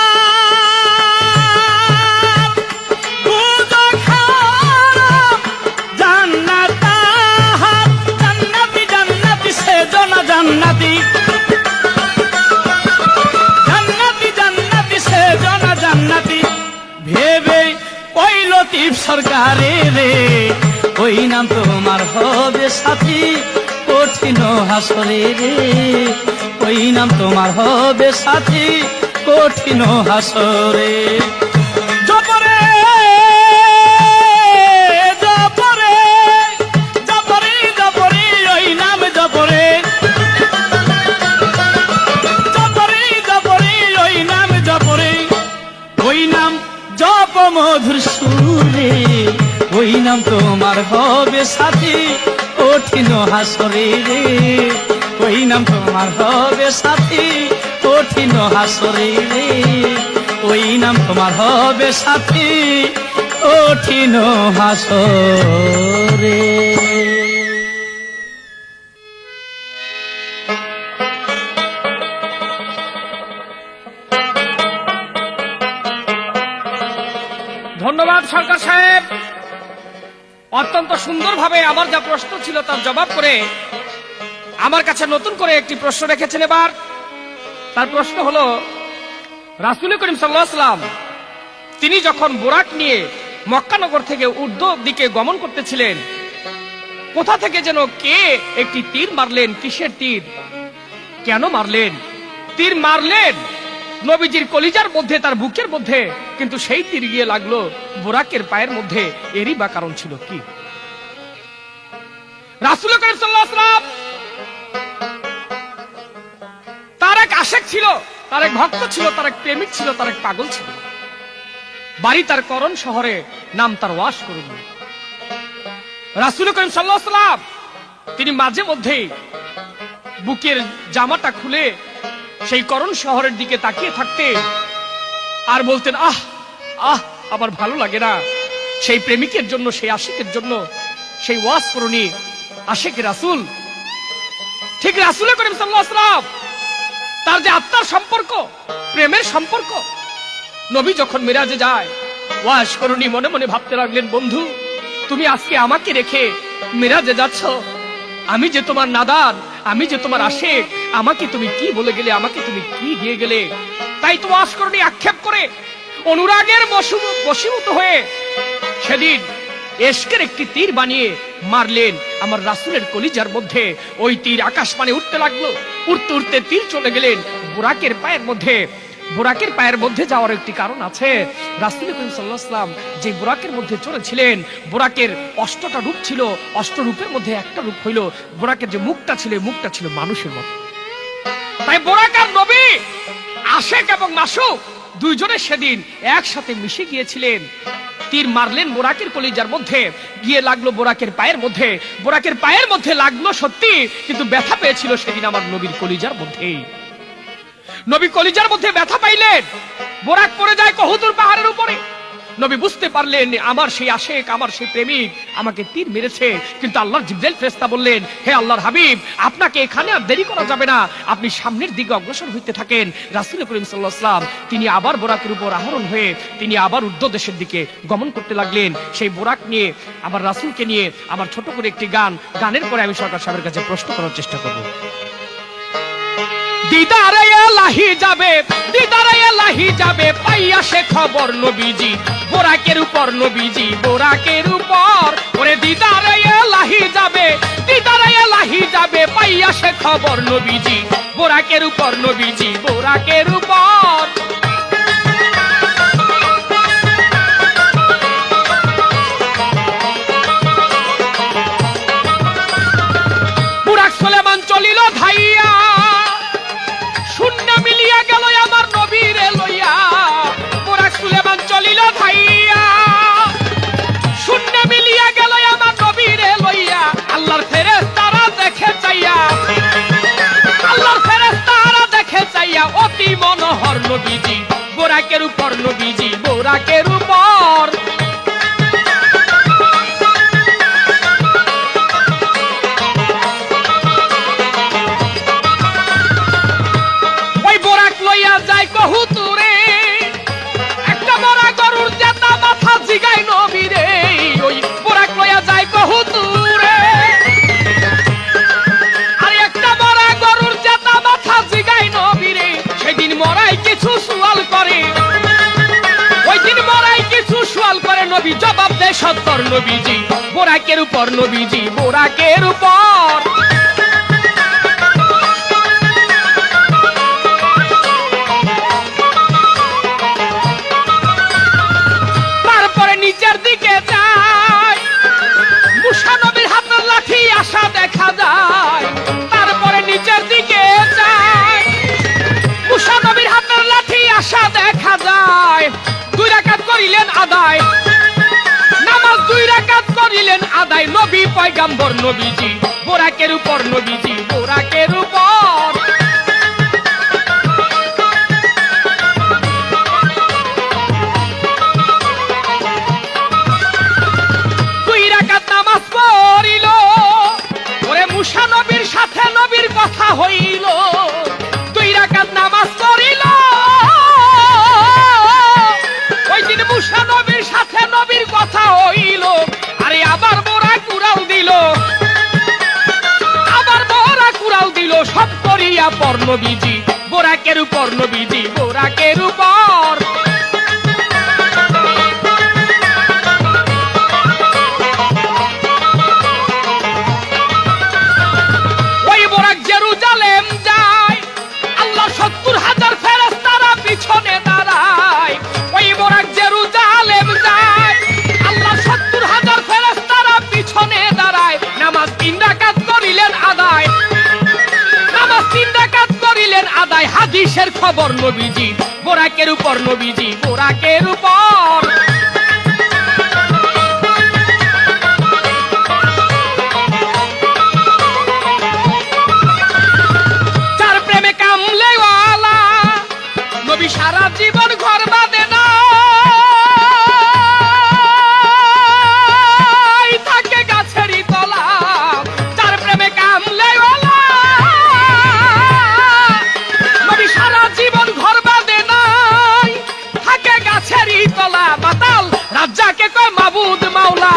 জান্নাতি জান্নাতি জান্নাতি সে জনা জান্নাতি, ভেবে ওই লতিফ সরকারে রে, ওই নাম তোমার হবে সাথী কঠিন হাসরে রে, ওই নাম তোমার হবে সাথী কঠিন হাসরে। জপরে জপরে জপরে জপরে ওই নাম জপরে, ওই নাম জপ মধুর সুরে, ওই নাম তোমার হবে সাথী কঠিন হাসরে রে, ওই নাম তোমার হবে সাথী কঠিন হাসরে রে, ওই নাম তোমার হবে সাথী কঠিন হাসরে। ধন্যবাদ সরকার সাহেব, অত্যন্ত সুন্দরভাবে আমার যা প্রশ্ন ছিল তার জবাব করে আমার কাছে নতুন করে একটি প্রশ্ন রেখেছেন। এবার তার প্রশ্ন হলো, রাসূল করিম সাল্লাল্লাহু আলাইহি ওয়াসাল্লাম তিনি যখন বোরাক নিয়ে মক্কানগর থেকে উর্দু দিকে গমন করতেছিলেন, কোথা থেকে যেন কে একটি তীর মারলেন। কিসের তীর? কেন মারলেন? তীর মারলেন নবীজির কলিজার মধ্যে, তার বুকের মধ্যে, কিন্তু সেই তীর গিয়ে লাগলো বোরাকের পায়ের মধ্যে। এরই বা কারণ ছিল কি? রাসূল করিম সাল্লাল্লাহু আলাইহি ওয়াসাল্লাম তার এক আশিক ছিল, তার এক ভক্ত ছিল, তার এক প্রেমিক ছিল, তার এক পাগল ছিল। বাড়ি তার করণ শহরে, নাম তার ওয়াস করুন। রাসূল করিম সাল্লাল্লাহু আলাইহি ওয়াসাল্লাম তিনি মাঝে মধ্যেই বুকের জামাটা খুলে সেই করণ শহরের দিকে তাকিয়ে থাকতে আর বলতেন, আহ আহ আমার ভালো লাগে না। সেই প্রেমিকের জন্য, সেই আশিকের জন্য, সেই ওয়াস করুনি আশিক রাসূল। ঠিক রাসূল করিম সাল্লাল্লাহু আলাইহি ওয়াসাল্লাম তার যে আত্মার সম্পর্ক, প্রেমের সম্পর্ক, নবী যখন মিরাজে যায়, ওয়াস করুনি মনে মনে ভাবতে লাগলেন, বন্ধু তুমি আজকে আমাকে রেখে মিরাজে যাচ্ছ, আমি যে তোমার নাদান, আমি যে তোমার আশিক, আমাকে তুমি কি বলে গেলে, আমাকে তুমি কি দিয়ে গেলে। তাই তো ওয়াস করুনি আক্ষেপ করে অনুরাগের বশীভূত হয়ে সেদিন এশকের একটি তীর বানিয়ে মারলেন আমার রাসূলের কলিজার মধ্যে। ওই তীর আকাশ মানে উঠতে লাগলো, উঠতে উঠতে তীর চলে গেলেন বোরাকের পায়ের মধ্যে। বোরাকের পায়ের মধ্যে যাওয়ার একটি কারণ আছে। রাসূল করিম সাল্লাল্লাহু আলাইহি ওয়াসাল্লাম যে বোরাকের মধ্যে চলেছিলেন, বোরাকের 8টা রূপ ছিল, 8 রূপের মধ্যে একটা রূপ হইল বোরাকের যে মুখটা ছিল, মুখটা ছিল মানুষের মতো। তাই বোরাক আর নবী, আশিক এবং মাশুক দুইজনে সেদিন একসাথে মিশে গিয়েছিলেন। তীর মারলেন বোরাকের কলিজার মধ্যে, গিয়ে লাগলো বোরাকের পায়ের মধ্যে। বোরাকের পায়ের মধ্যে লাগলো সত্যি, কিন্তু ব্যথা পেয়েছিল সেদিন আমার নবীর কলিজার মধ্যেই। নবী কলিজার মধ্যে ব্যথা পাইলেন। বোরাক পড়ে যায় কহুতুর পাহাড়ের উপরে। নবী বুঝতে পারলেন আমার সেই আশেক, আমার সেই প্রেমিক আমাকে তীর মেরেছে। কিন্তু আল্লাহর জিবরাইল ফেরেশতা বললেন, হে আল্লাহর হাবিব, আপনাকে এখানে আর দেরি করা যাবে না, আপনি সামনের দিকে অগ্রসর হইতে থাকেন। রাসূল করিম সাল্লাল্লাহু আলাইহি ওয়াসাল্লাম তিনি আবার বোরাকের উপর আরোহণ হয়ে তিনি আবার উর্ধ্ব দেশের দিকে গমন করতে লাগলেন। সেই বোরাক নিয়ে আমার রাসূলকে নিয়ে আমার ছোট করে একটি গানের পরে আমি সরকার সাহেবের কাছে প্রশ্ন করার চেষ্টা করব। দিদারে এলাহি যাবে, দিদারে এলাহি যাবে, পাইয়া সে খবর নবীজি বোরাকের উপর, নবীজি বোরাকের উপর। ওরে দিদারে এলাহি যাবে, দিদারে এলাহি যাবে, পাইয়া সে খবর নবীজি বোরাকের উপর, নবীজি বোরাকের উপর। বুরাক সুলেমান চলিল ধাইয়া, শূন্য মিলিয়া গেল আমার নবীর লইয়া। বুরাক সুলেমান চলিল ধাইয়া, শূন্য মিলিয়া গেল আমার নবীর লইয়া। আল্লাহর ফেরেশতারা দেখে চাইয়া, আল্লাহর ফেরেশতারা দেখে চাইয়া, অতি মনোহর নবীজি বোরাকের উপর, নবীজি বোরাকের উপর। যায় কহুতুরে একটা বড় গরুর জেতা মাথা জিগাই নবীরে, ওই বোরাক লইয়া যায় কহুতুরে। আর একটা বড় গরুর জেতা মাথা জিগাই নবীরে, সেদিন মরাই কিছু সুয়াল করে, ওই দিন মরাই কিছু সুয়াল করে, নবী জবাব দেয় সত্তর, নবীজি বোরাকের উপর, নবীজি বোরাকের উপর। নিচের দিকে যায়, মুসা নবীর হাতের লাঠি আসা দেখা যায়। তারপরে নিচের দিকে যায়, মুসা নবীর হাতের লাঠি আসা দেখা যায়। 2 রাকাত করিলেন আদায়, নামাজ 2 রাকাত করিলেন আদায়, নবী পয়গম্বর, নবীজি বোরাকের উপর, নবীজি বোরাকের উপর। মুসা নবীর সাথে নবীর কথা হইল, 2 রাকাত নামাজ পড়িল। ওই দিন মুসা নবীর সাথে নবীর কথা হইল। আরে আবার বোরাক উড়াল দিল, আবার বোরাক উড়াল দিল, সব করিয়া পর নবীজি বোরাকের উপর, নবীজি বোরাকের উপর। জেরুজালেম যায়, আল্লাহ 70,000 ফেরেশতারা পিছনে দাঁড়ায়। ওই বোরাক জেরুজালেম যায়, আল্লাহ 70,000 ফেরেশতারা পিছনে দাঁড়ায়। নামাজ 3 রাকাত করিলেন আদায়, নামাজ 3 রাকাত করিলেন আদায়। হাদিসের খবর নবীজি বোরাকের উপর, নবীজি বোরাকের উপর। সারা জীবন ঘর বাঁধে না, থাকে গাছেরই তলা, তার প্রেমে কামলে নবী সারা জীবন ঘর বাঁধে নাই, থাকে গাছেরই তলা। মাতাল রাজ্জাকে কয় মাবুদ মাওলা,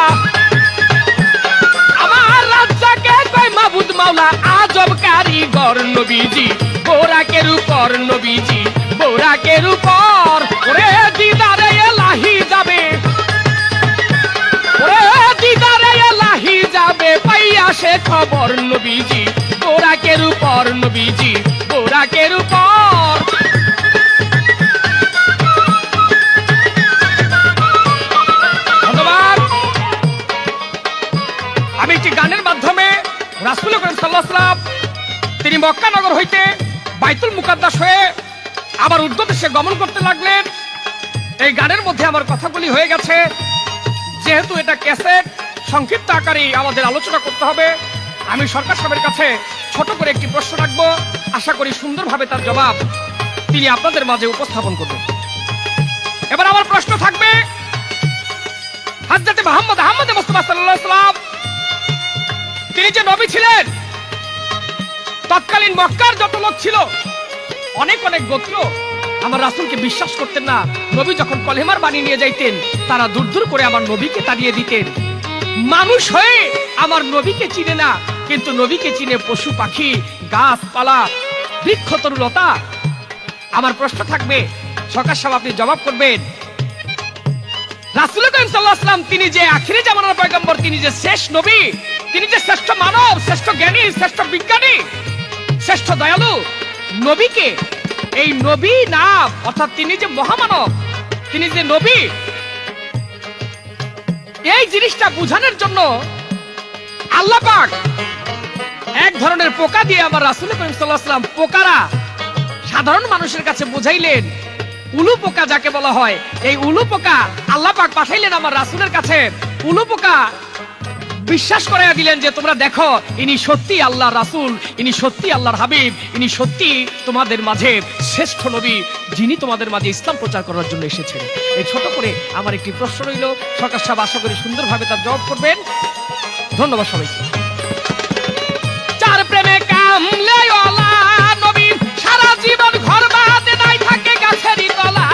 আমার রাজ্জাকে কয় মাবুদ মাওলা। আজব কারিগর নবীজি বোরাকের উপর, নবীজি বোরাকের উপর। ওরে দিদারে এলাহি যাবে, ওরে দিদারে এলাহি যাবে, পাইয়া সে খবর নবীজি বোরাকের উপর, নবীজি বোরাকের উপর। ধন্যবাদ। আমি একটি গানের মাধ্যমে রাসূল করিম সাল্লাল্লাহু আলাইহি ওয়াসাল্লাম তিনি মক্কা নগর হইতে বাইতুল মুকাদ্দাস হয়ে আবার উর্দু দেশে গমন করতে লাগলেন। এই গানের মধ্যে আমার কথাগুলি হয়ে গেছে, যেহেতু এটা ক্যাসেট, সংক্ষিপ্ত আকারে আমাদের আলোচনা করতে হবে। আমি সরকার সাহেবের কাছে ছোট করে একটি প্রশ্ন রাখবো, আশা করি সুন্দরভাবে তার জবাব তিনি আপনাদের মাঝে উপস্থাপন করবেন। এবার আমার প্রশ্ন থাকবে, রাসূলুল্লাহ সাল্লাল্লাহু আলাইহি ওয়াসাল্লাম তিনি যে নবী ছিলেন, তৎকালীন মক্কার যত লোক ছিল, অনেক অনেক গোত্র আমার রাসূলকে বিশ্বাস করতেন না। নবী যখন কলেমার বাণী নিয়ে যাইতেন, তারা দূর দূর করে আমার নবীকে তাড়িয়ে দিতেন। মানুষ হয়ে আমার নবীকে চিনে না, কিন্তু নবীকে চিনে পশু পাখি, গাছপালা, বৃক্ষ তরুলতা। আমার প্রশ্ন থাকবে, সরকার সাহেব আপনি জবাব করবেন, রাসূল করিম সাল্লাল্লাহু আলাইহি ওয়াসাল্লাম তিনি যে আখিরি জামানার পয়গম্বর, তিনি যে শেষ নবী, তিনি যে শ্রেষ্ঠ মানব, শ্রেষ্ঠ জ্ঞানী, শ্রেষ্ঠ বিজ্ঞানী, শ্রেষ্ঠ দয়ালু, নবীকে এই নবী নাম, অর্থাৎ তিনি যে মহামানব, তিনি যে নবী, এই জিনিসটা বোঝানোর জন্য আল্লাহ পাক এক ধরনের পোকা দিয়ে আমার রাসূল করিম সাল্লাল্লাহু আলাইহি ওয়াসাল্লাম পোকারা সাধারণ মানুষের কাছে বুঝাইলেন। উলু পোকা যাকে বলা হয়, এই উলু পোকা আল্লাহ পাক পাঠাইলেন আমার রাসূলের কাছে। উলু পোকা বিশ্বাস করাইয়া দিলেন যে তোমরা দেখো, ইনি সত্যি আল্লাহর রাসূল, ইনি সত্যি আল্লাহর হাবিব, ইনি সত্যি তোমাদের মাঝে শ্রেষ্ঠ নবী, যিনি তোমাদের মাঝে ইসলাম প্রচার করার জন্য এসেছেন। এই ছোট করে আমার একটি প্রশ্ন রইল, সরকার সাহেব আশা করি সুন্দরভাবে তার জবাব করবেন। ধন্যবাদ সবাইকে। চার প্রেমে কামলে ওলা নবী, সারা জীবন ঘর বাঁধে নাই থাকে গাছেরই তলা।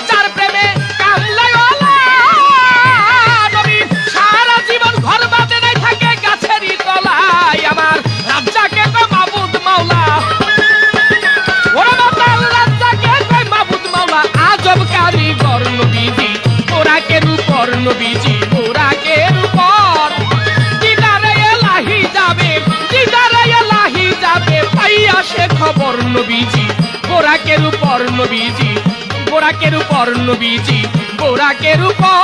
চার প্রেমে কামলে ওলা নবী, সারা জীবন ঘর বাঁধে নাই থাকে গাছেরই তলায়। আমার রাজ্জাকে কয় মাবুদ মাওলা, ওরে মাতাল রাজ্জাকে কয় মাবুদ মাওলা। আজব কারিগর নবীজি, পোরাকের উপর নবীজি, পোরাকের উপর দিদারে এলাহি যাবে, দিদারে এলাহি যাবে, পাইয়া সে খবর নবীজি, পোরাকের উপর নবীজি, পোরাকের উপর নবীজি, পোরাকের উপর।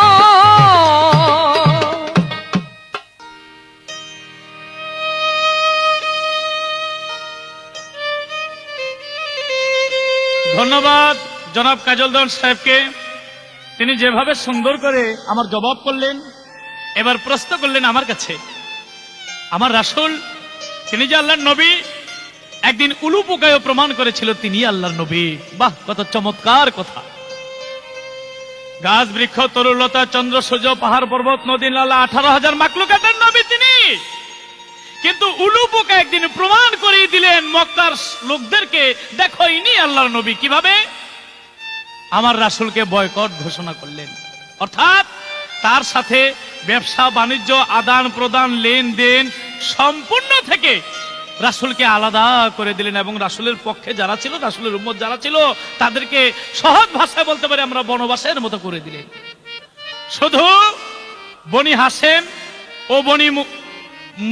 ধন্যবাদ জনাব কাজল দেওয়ান সাহেবকে। তিনি যেভাবে সুন্দর করে আমার জবাব করলেন, এবার প্রশ্ন করলেন আমার কাছে, আমার রাসূল তিনি যে আল্লাহর নবী, একদিন উলু পোকায়ও প্রমাণ করেছিল তিনি আল্লাহর নবী। বাহ, কত চমৎকার কথা! গাছ বৃক্ষ তরুলতা, চন্দ্র সূর্য, পাহাড় পর্বত, নদী নালা, 18,000 মাখলুকাতের নবী তিনি। কিন্তু উলু পোকা একদিন প্রমাণ করে দিলেন মক্কার লোকদেরকে, দেখো ইনি আল্লাহর নবী। কিভাবে? আমার রাসূলকে বয়কট ঘোষণা করলেন, অর্থাৎ তার সাথে ব্যবসা বাণিজ্য, আদান প্রদান, লেনদেন সম্পূর্ণ থেকে রাসূলকে আলাদা করে দিলেন। এবং রাসূলের পক্ষে যারা ছিল, রাসূলের উম্মত যারা ছিল, তাদেরকে সহজ ভাষায় বলতে পারে আমরা বনবাসের মতো করে দিলেন। শুধু বনি হাশেম ও বনি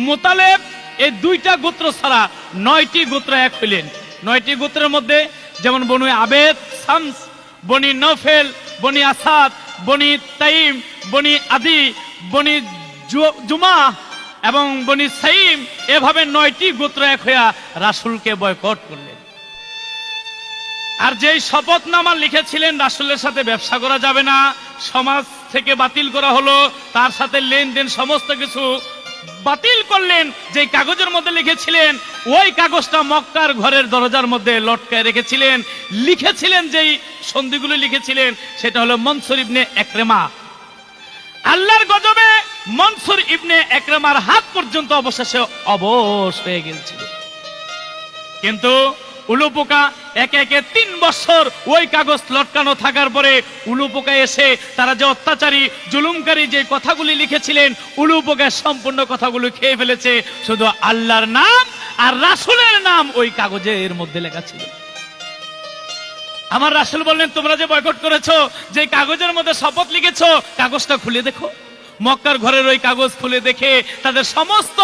মুতালেব এই দুইটা গোত্র ছাড়া 9টি গোত্র এক হইলেন। 9টি গোত্রের মধ্যে যেমন বনু আবেদ, শামস, বনি নফেল, বনি আসাদ, বনি তাইম, বনি আদি, বনি জুমা এবং বনি সাইম, এভাবে 9টি গোত্র এক হইয়া রাসূলকে বয়কট করলেন। আর যেই শপথনামা লিখেছিলেন রাসূলের সাথে ব্যবসা করা যাবে না, সমাজ থেকে বাতিল করা হলো, তার সাথে লেনদেন সমস্ত কিছু বাতিল করলেন। যে কাগজের মধ্যে লিখেছিলেন, ওই কাগজটা মক্কার ঘরের দরজার মধ্যে লটকায় রেখেছিলেন। লিখেছিলেন, যেই সন্ধিগুলো লিখেছিলেন সেটা হলো মনসুর ইবনে একরেমা। আল্লাহর গজবে মনসুর ইবনে একরেমার হাত পর্যন্ত অবশেষে অবশ হয়ে গিয়েছিল। কিন্তু উলু পোকা একে একে 3 বছর ওই কাগজ লটকানো থাকার পরে উলু পোকা এসে তারা যে অত্যাচারী জুলুমকারী যে কথাগুলি লিখেছিলেন, উলু পোকা সম্পূর্ণ কথাগুলো খেয়ে ফেলেছে। শুধু আল্লাহর নাম আর রাসূলের নাম ওই কাগজের মধ্যে লেখা ছিল। আমার রাসূল বললেন, তোমরা যে বয়কট করেছো, যে কাগজের মধ্যে শপথ লিখেছো, কাগজটা খুলে দেখো। মক্কার ঘরের ওই কাগজ খুলে দেখে তাদের সমস্ত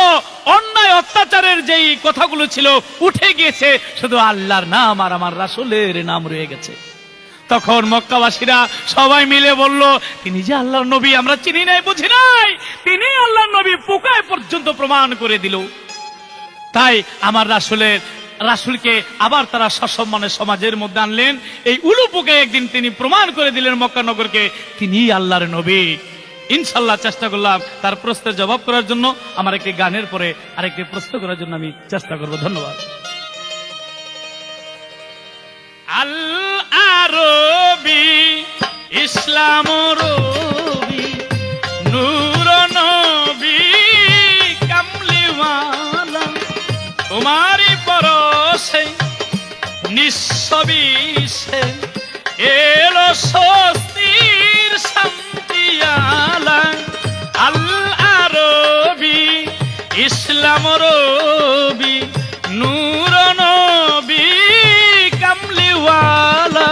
অন্যায় অত্যাচারের যেই কথাগুলো ছিল উঠে গিয়েছে, শুধু আল্লাহর নাম আর আমার রাসূলের নাম রয়ে গেছে। তখন মক্কাবাসীরা সবাই মিলে বলল, তিনি যে আল্লাহর নবী, আমরা চিনি নাই, বুঝি নাই, তিনি আল্লাহর নবী। পোকায় পর্যন্ত প্রমাণ করে দিল। তাই আমার রাসূলকে আবার তারা সসম্মানে সমাজের মধ্যে আনলেন। এই উলু পোকে একদিন তিনি প্রমাণ করে দিলেন মক্কা নগরকে, তিনি আল্লাহর নবী। ইনশাল্লাহ চেষ্টা করলাম তার প্রশ্নের জবাব করার জন্য। আমার একটি গানের পরে আরেকটি প্রশ্ন করার জন্য আমি চেষ্টা করব। ধন্যবাদ। আল আরবি ইসলাম রবি নূর সবই সে এলো স্বস্তির শান্তি আলা আল আরবি ইসলাম রবি নূর নবী কামলিওয়ালা।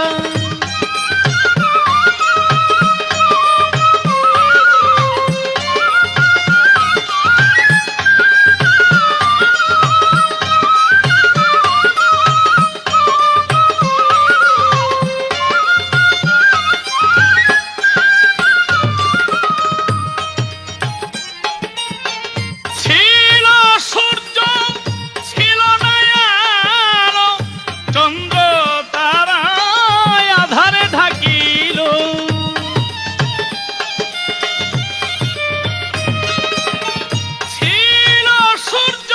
ছিল সূর্য ছিল না আলো, চন্দ্র তারায় আধারে ঢাকিল। ছিল সূর্য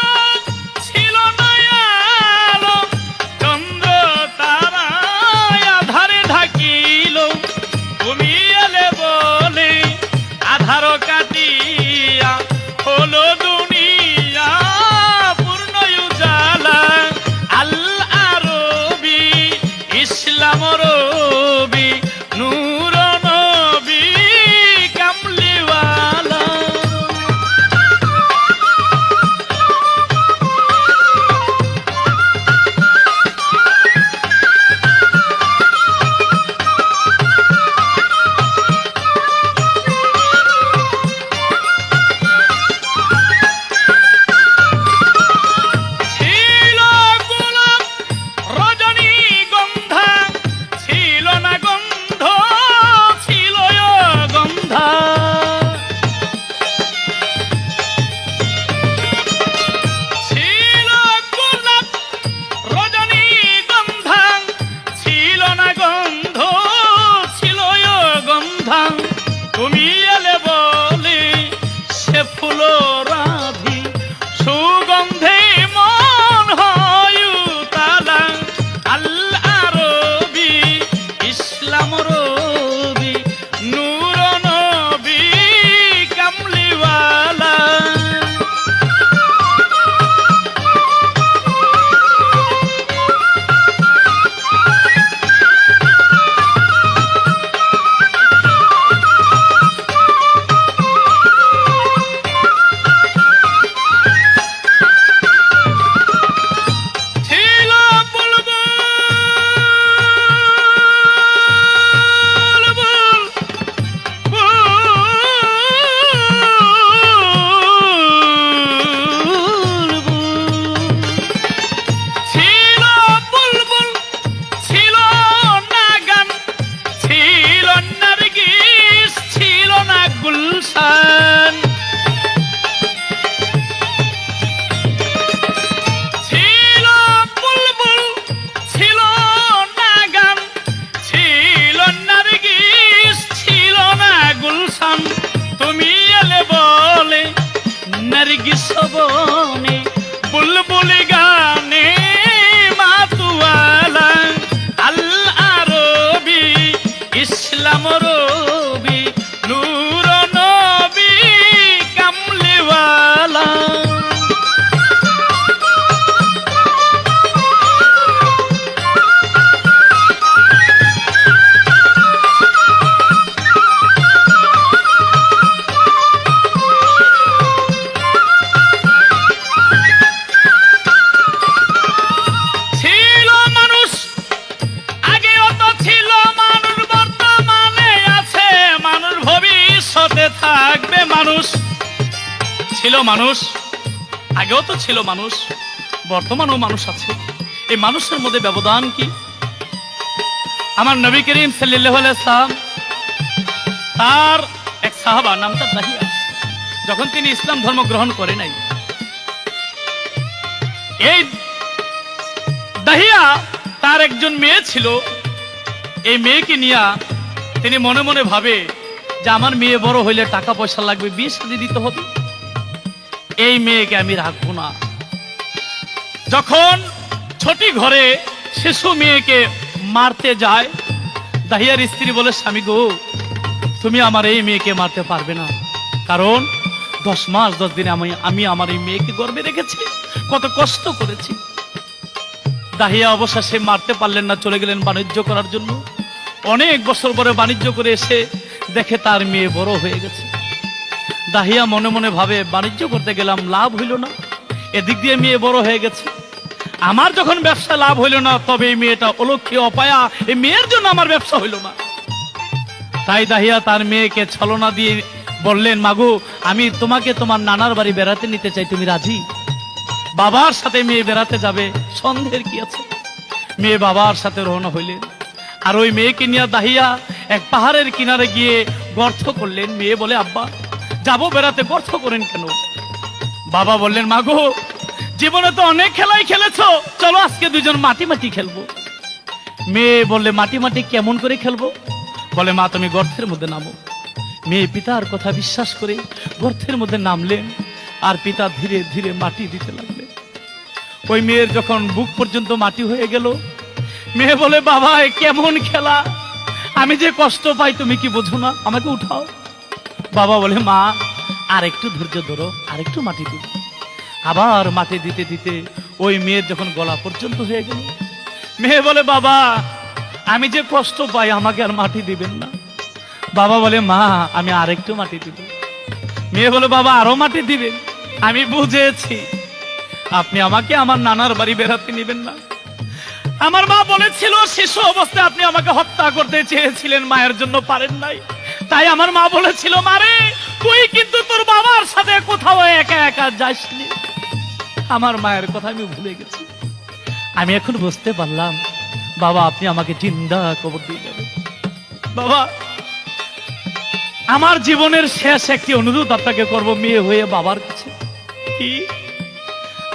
ছিল না আলো, চন্দ্র তারায় আধারে ঢাকিল। তুমি এলে বলে আধার কাটিয়া হলো দুনিয়া পূর্ণ উজালা। আল আরবি ইসলাম রবি নূর নবী কামলিওয়ালা। ছিল গোলাপ রজনীগন্ধা, ছিল না গন্ধ ছিল গন্ধা। ছিল গোলাপ রজনীগন্ধা, ছিল না গন্ধ ছিল গন্ধা। তুমি এলে বলে সে ফুল রাধি সুগন্ধে মন হয় তালা। আল আরবি ইসলাম রবি নূর নবী কামলিওয়ালা। ছিল ছিল বুলবুল, ছিল না গান, ছিল নারগিস, ছিল না গুলশান। ছিল বুলবুল, ছিল না গান, ছিল নারগিস, ছিল না গুলশান। তুমি এলে বলে নারগিস বনে বুলবুলি গানে মাতুয়ালা। আল আরবি ইসলাম রবি নূর নবী কামলিওয়ালা। ছিল মানুষ আগেও তো ছিল মানুষ, বর্তমানে আছে মানুষ, ভবিষ্যতে থাকবে মানুষ। ছিল মানুষ আগেও তো ছিল মানুষ, বর্তমানেও মানুষ আছে। এই মানুষের মধ্যে ব্যবধান কি? আমার নবী করিম সাল্লাল্লাহু আলাইহি সাল্লাম তার এক সাহাবা নাম তার দাহিয়া, যখন তিনি ইসলাম ধর্ম গ্রহণ করে নাই, এই দাহিয়া তার একজন মেয়ে ছিল। এই মেয়েকে নিয়ে তিনি মনে মনে ভাবে যে আমার মেয়ে বড় হইলে টাকা পয়সা লাগবে, বিয়ে শাদী দিতে হবে, এই মেয়েকে আমি রাখবো না। যখন ছোটি ঘরে শিশু মেয়েকে মারতে যায়, দাহিয়ার স্ত্রী বলে, স্বামী গো, তুমি আমার এই মেয়েকে মারতে পারবে না, কারণ 10 মাস 10 দিন আমি আমার এই মেয়েকে গর্ভে রেখেছি, কত কষ্ট করেছি। দাহিয়া অবশেষে মারতে পারলেন না, চলে গেলেন বাণিজ্য করার জন্য। অনেক বছর পরে বাণিজ্য করে এসে দেখে তার মেয়ে বড় হয়ে গেছে। দাহিয়া মনে মনে ভাবে, বাণিজ্য করতে গেলাম, লাভ হইল না, এদিক দিয়ে মেয়ে বড় হয়ে গেছে। আমার যখন ব্যবসা লাভ হইল না, তবে এই মেয়েটা অলক্ষী অপায়া, এই মেয়ের জন্য আমার ব্যবসা হইল না। তাই দাহিয়া তার মেয়েকে ছলনা দিয়ে বললেন, মাগো আমি তোমাকে তোমার নানার বাড়ি বেড়াতে নিতে চাই, তুমি রাজি? বাবার সাথে মেয়ে বেড়াতে যাবে, সন্দেহের কি আছে? মেয়ে বাবার সাথে রওনা হইলেন। আর ওই মেয়েকে নিয়ে দাহিয়া এক পাহাড়ের কিনারে গিয়ে গর্ত করলেন। মেয়ে বলে, আব্বা যাবো বেড়াতে, গর্ত করেন কেন? বাবা বললেন, মাগো জীবনে তো অনেক খেলাই খেলেছো, চলো আজকে দুজন মাটি মাটি খেলবো। মেয়ে বললে, মাটি মাটি কেমন করে খেলবো? বলে, মা তুমি গর্তের মধ্যে নামো। মেয়ে পিতার কথা বিশ্বাস করে গর্তের মধ্যে নামলেন, আর পিতা ধীরে ধীরে মাটি দিতে লাগলেন। ওই মেয়ের যখন বুক পর্যন্ত মাটি হয়ে গেল, মেয়ে বলে, বাবা এ কেমন খেলা, আমি যে কষ্ট পাই তুমি কি বোঝো না, আমাকে উঠাও। বাবা বলে, মা আর একটু ধৈর্য ধরো, আর একটু মাটি দিব। আবার মাটি দিতে দিতে ওই মেয়ের যখন গলা পর্যন্ত হয়ে গেল, মেয়ে বলে, বাবা আমি যে কষ্ট পাই, আমাকে আর মাটি দিবেন না। বাবা বলে, মা আমি আরেকটু মাটি দিব। মেয়ে বলে, বাবা আরো মাটি দিবেন? আমি বুঝেছি আপনি আমাকে আমার নানার বাড়ি বেড়াতে নিবেন না। আমার মা বলেছিল শিশু অবস্থায় আপনি আমাকে হত্যা করতে চেয়েছিলেন, মায়ের জন্য পারেন নাই। তাই আমার মা বলেছিল, মারে তুই কিন্তু তোর বাবার সাথে কোথাও একা একা যাসনি। আমার মায়ের কথা আমি ভুলে গেছি। আমি এখন বুঝতে পারলাম, বাবা আপনি আমাকে জিন্দা কবর দিয়ে যাবেন। বাবা আমার জীবনের শেষ একটি অনুরোধ আপনাকে করব, মেয়ে হয়ে বাবার কাছে। কি?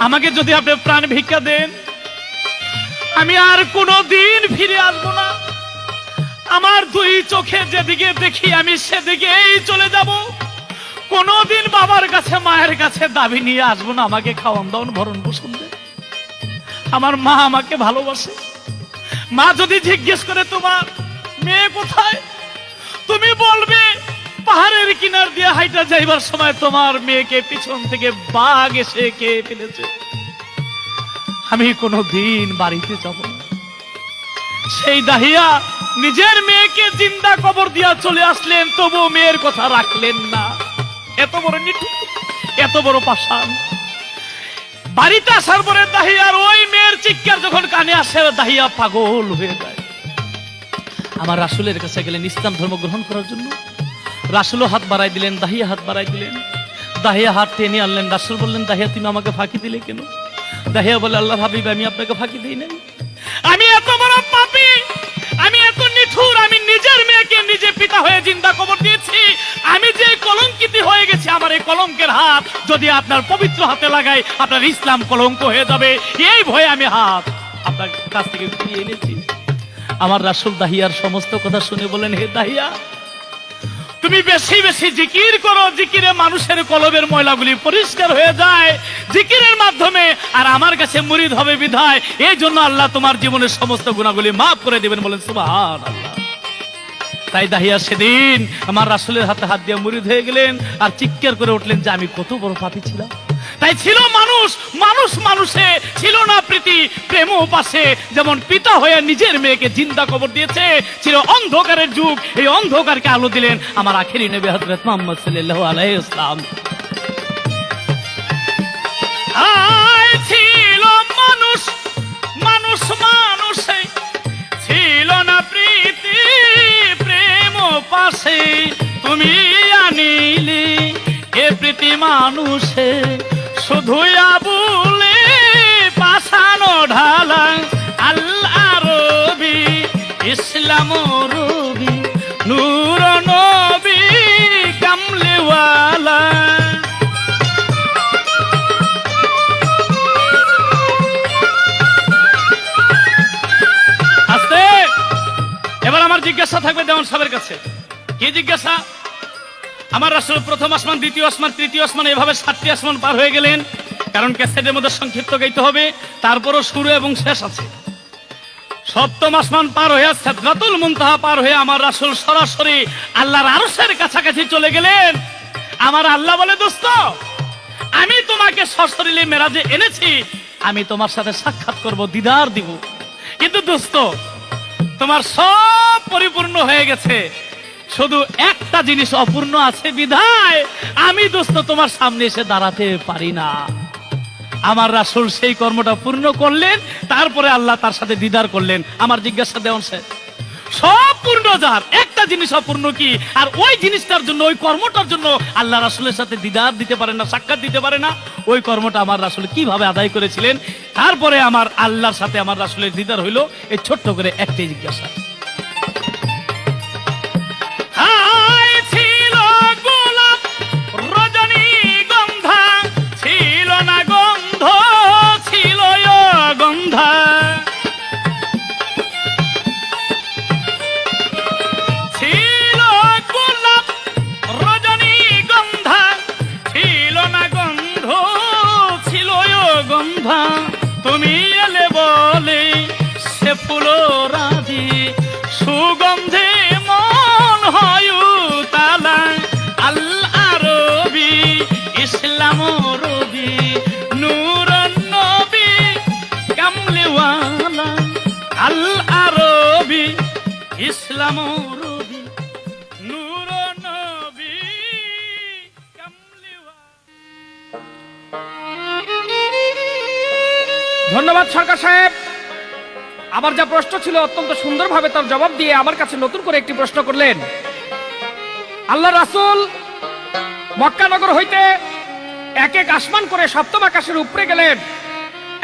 আমাকে যদি আপনি প্রাণ ভিক্ষা দেন, আমি আর কোনো দিন ফিরে আসবো না। আমার দুই চোখে যেদিকে দেখি আমি সেদিকেই চলে যাব। কোনোদিন বাবার কাছে মায়ের কাছে দাবি নিয়ে আসবো না, আমাকে খাওয়ান দাওয়ান ভরণ পোষণ দেন। আমার মা আমাকে ভালোবাসে। মা যদি জিজ্ঞেস করে তোমার মেয়ে কোথায়, তুমি বলবে পাহাড়ের কিনার দিয়ে হাইটা যাইবার সময় তোমার মেয়েকে পিছন থেকে বাঘ এসে খেয়ে ফেলেছে। আমি কোনো দিন বাড়িতে যাব না। সেই দাহিয়া নিজের মেয়েকে জিন্দা কবর দিয়া চলে আসলেন, তবু মেয়ের কথা রাখলেন না। এত বড় নিঠুর, এত বড় পাষাণ। বাড়িতে আসার পরে দাহিয়ার ওই মেয়ের চিৎকার যখন কানে আসে, দাহিয়া পাগল হয়ে যায়। আমার রাসূলের কাছে গেলেন ইসলাম ধর্ম গ্রহণ করার জন্য। রাসূলও হাত বাড়াই দিলেন, দাহিয়া হাত বাড়াই দিলেন। দাহিয়া হাত টেনে আনলেন। রাসূল বললেন, দাহিয়া তুমি আমাকে ফাঁকি দিলে কেন? দাহিয়া বলে, আল্লাহ হাবিব আমি আপনাকে ফাঁকি দিই নাই। আমি এত বড় পাপী, আমি এত নিঠুর, আমি নিজের মেয়েকে নিজে পিতা হয়ে জিন্দা কবর দিয়েছি। আমি যে কলঙ্কিত হয়ে গেছি, আমার এই কলঙ্কের হাত যদি আপনার পবিত্র হাতে লাগাই, আপনার ইসলাম কলঙ্ক হয়ে যাবে। এই ভয়ে আমি হাত আপনার কাছ থেকে ফিরিয়ে এনেছি। আমার রাসূল দাহিয়ার সমস্ত কথা শুনে বলেন, হে দাহিয়া তুমি বেশি বেশি জিকির করো, জিকিরে মানুষের কলবের ময়লাগুলি পরিষ্কার হয়ে যায় জিকিরের মাধ্যমে। আর আমার কাছে মুরিদ হবে বিধায়, এই জন্য আল্লাহ তোমার জীবনের সমস্ত গুনাহগুলি মাফ করে দিবেন। বলেন সুবহানাল্লাহ। তাই দাহিয়া সেদিন আমার রাসূলের হাতে হাত দিয়ে মুরিদ হয়ে গেলেন, আর চিৎকার করে উঠলেন যে আমি কত বড় পাপী ছিলাম। তাই ছিল মানুষ, মানুষ মানুষে ছিল না প্রীতি, প্রেম পাশে। যেমন পিতা হয়ে নিজের মেয়েকে জিন্দা কবর দিয়েছে, ছিল অন্ধকারের যুগ, এই অন্ধকারকে আলো দিলেন আমার আখেরি নবী হযরত মুহাম্মদ সাল্লাল্লাহু আলাইহি ওয়াসাল্লাম। ছিল মানুষ, মানুষ মানুষে ছিল না প্রীতি, প্রেম পাশে তুমি আনিলি এ প্রীতি মানুষে। শুধু আবুলে পাশানো ঢালা, আল্লাহ রবি ইসলাম রবি নূর নবী কামলিওয়ালা। আস্তে এবার আমার জিজ্ঞাসা থাকবে দেওয়ান সাহেবের কাছে। কি জিজ্ঞাসা? আমার রাসূল প্রথম আসমান, দ্বিতীয় আসমান, তৃতীয় আসমান, এভাবে 7টি আসমান পার হয়ে গেলেন। কারণ ক্যাসেটের মধ্যে সংক্ষিপ্ত গাইতে হবে, তারপরও শুরু এবং শেষ আছে। 7ম আসমান পার হয়ে সিদরাতুল মুনতাহা পার হয়ে আমার রাসূল সরাসরি আল্লাহর আরশের কাছাকাছি চলে গেলেন। আমার আল্লাহ বলে, দোস্ত আমি তোমাকে সশরীরে মেরাজে এনেছি, আমি তোমার সাথে সাক্ষাৎ করব, দিদার দিব। কিন্তু দোস্ত, তোমার সব পরিপূর্ণ হয়ে গেছে, শুধু একটা জিনিস অপূর্ণ আছে বিধায় আমি দোস্ত তোমার সামনে এসে দাঁড়াতে পারি না। আমার রাসূল সেই কর্মটা পূর্ণ করলেন, তারপরে আল্লাহ তার সাথে দিদার করলেন। আমার জিজ্ঞাসা দেওয়ান স্যার, সব পূর্ণ যার, একটা জিনিস অপূর্ণ কি? আর ওই জিনিসটার জন্য, ওই কর্মটার জন্য আল্লাহ রাসূলের সাথে দিদার দিতে পারে না, সাক্ষাৎ দিতে পারে না। ওই কর্মটা আমার রাসূল কিভাবে আদায় করেছিলেন, তারপরে আমার আল্লাহর সাথে আমার রাসূলের দিদার হইল। এই ছোট্ট করে একটাই জিজ্ঞাসা। হায় ছিল গোলাপ রজনীগন্ধা, ছিল না গন্ধ, ছিল গন্ধা। ছিল গোলাপ রজনীগন্ধা, ছিল না গন্ধ, ছিল গন্ধা। তুমি এলে বলে সে ফুল রাধি, সুগন্ধে মন হয় তালা। আল আরবি ইসলাম রবি, নূর নবী কামলিওয়ালা। আল আরবি ইসলাম রবি, নূর নবী কামলিওয়ালা। ধন্যবাদ সরকার সাহেব। আমার যা প্রশ্ন ছিল অত্যন্ত সুন্দরভাবে তার জবাব দিয়ে আমার কাছে নতুন করে একটি প্রশ্ন করলেন। আল্লাহ রাসূল মক্কা নগর হইতে এক এক আসমান করে সপ্তম আকাশের উপরে গেলেন,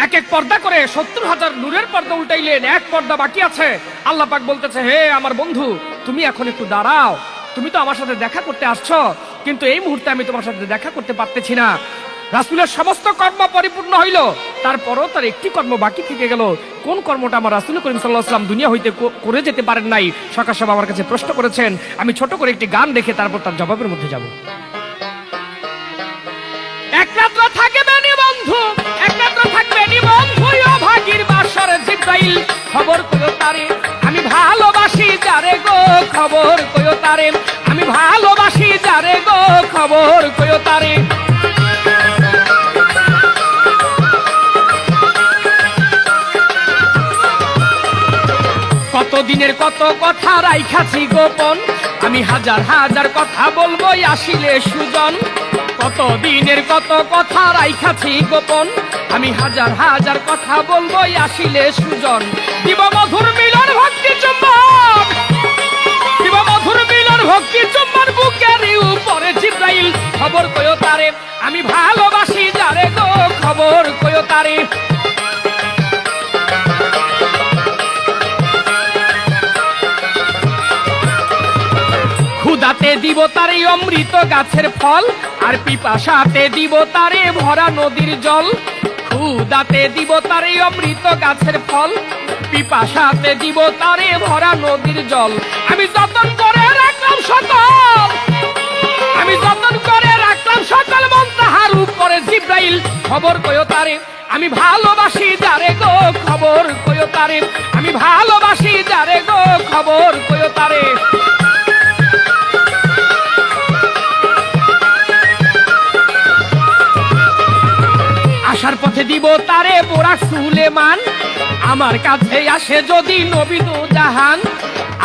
এক এক পর্দা করে 70,000 নূরের পর্দা উল্টাইলেন। এক পর্দা বাকি আছে। আল্লাহ পাক বলতেছে, হে আমার বন্ধু, তুমি এখন একটু দাঁড়াও। তুমি তো আমার সাথে দেখা করতে আসছো, কিন্তু এই মুহূর্তে আমি তোমার সাথে দেখা করতে পারতেছি না। রাসূলের সমস্ত কর্ম পরিপূর্ণ হইল, তারপরও তার একটি কর্ম বাকি থেকে গেল। কোন কর্মটা আমার রাসূল করিম সাল্লাল্লাহু আলাইহি ওয়াসাল্লাম দুনিয়া হইতে করে যেতে পারেন নাই? সরকার সাহেব আমার কাছে প্রশ্ন করেছেন। আমি ছোট করে একটি গান দেখে তারপর তার জবাবের মধ্যে যাব। এক রাত্র থাকবে নি বন্ধু, এক রাত্র থাকবে নি বন্ধু, ও ভাগীর বাসর জিব্রাইল খবর কইও তারে, আমি ভালোবাসি যারে গো খবর কইও তারে, আমি ভালোবাসি যারে গো খবর কইও তারে। কতদিনের কত কথা রাইখাছি গোপন, আমি হাজার হাজার কথা বলবো আসিলে সুজন। কতদিনের কত কথা রাইখাছি গোপন, আমি হাজার হাজার কথা বলবো আসিলে সুজন। দিব মধুর মিলন ভক্তি চুম্বন, দিব মধুর মিলন ভক্তি চুম্বন, বুকের উপরে জিব্রাইল খবর কইও তারে, আমি ভালোবাসি যারে গো খবর কইও তারে। ক্ষুদাতে দিব তারে অমৃত গাছের ফল, আর পিপাসাতে দিব তারে ভরা নদীর জল। ক্ষুদাতে দিব তারে অমৃত গাছের ফল, পিপাসাতে দিব তারে ভরা নদীর জল। আমি যতন করে রাখলাম সকল, আমি যতন করে রাখলাম সকল, মন তাহার উপরে জিব্রাইল খবর কইও তারে, আমি ভালোবাসি যারে গো খবর কইও তারে, আমি ভালোবাসি যারে গো খবর কইও তারে। আসার পথে দিব তারে বোরাক সুলেমান, আমার কাছে আসে যদি নবী দু জাহান।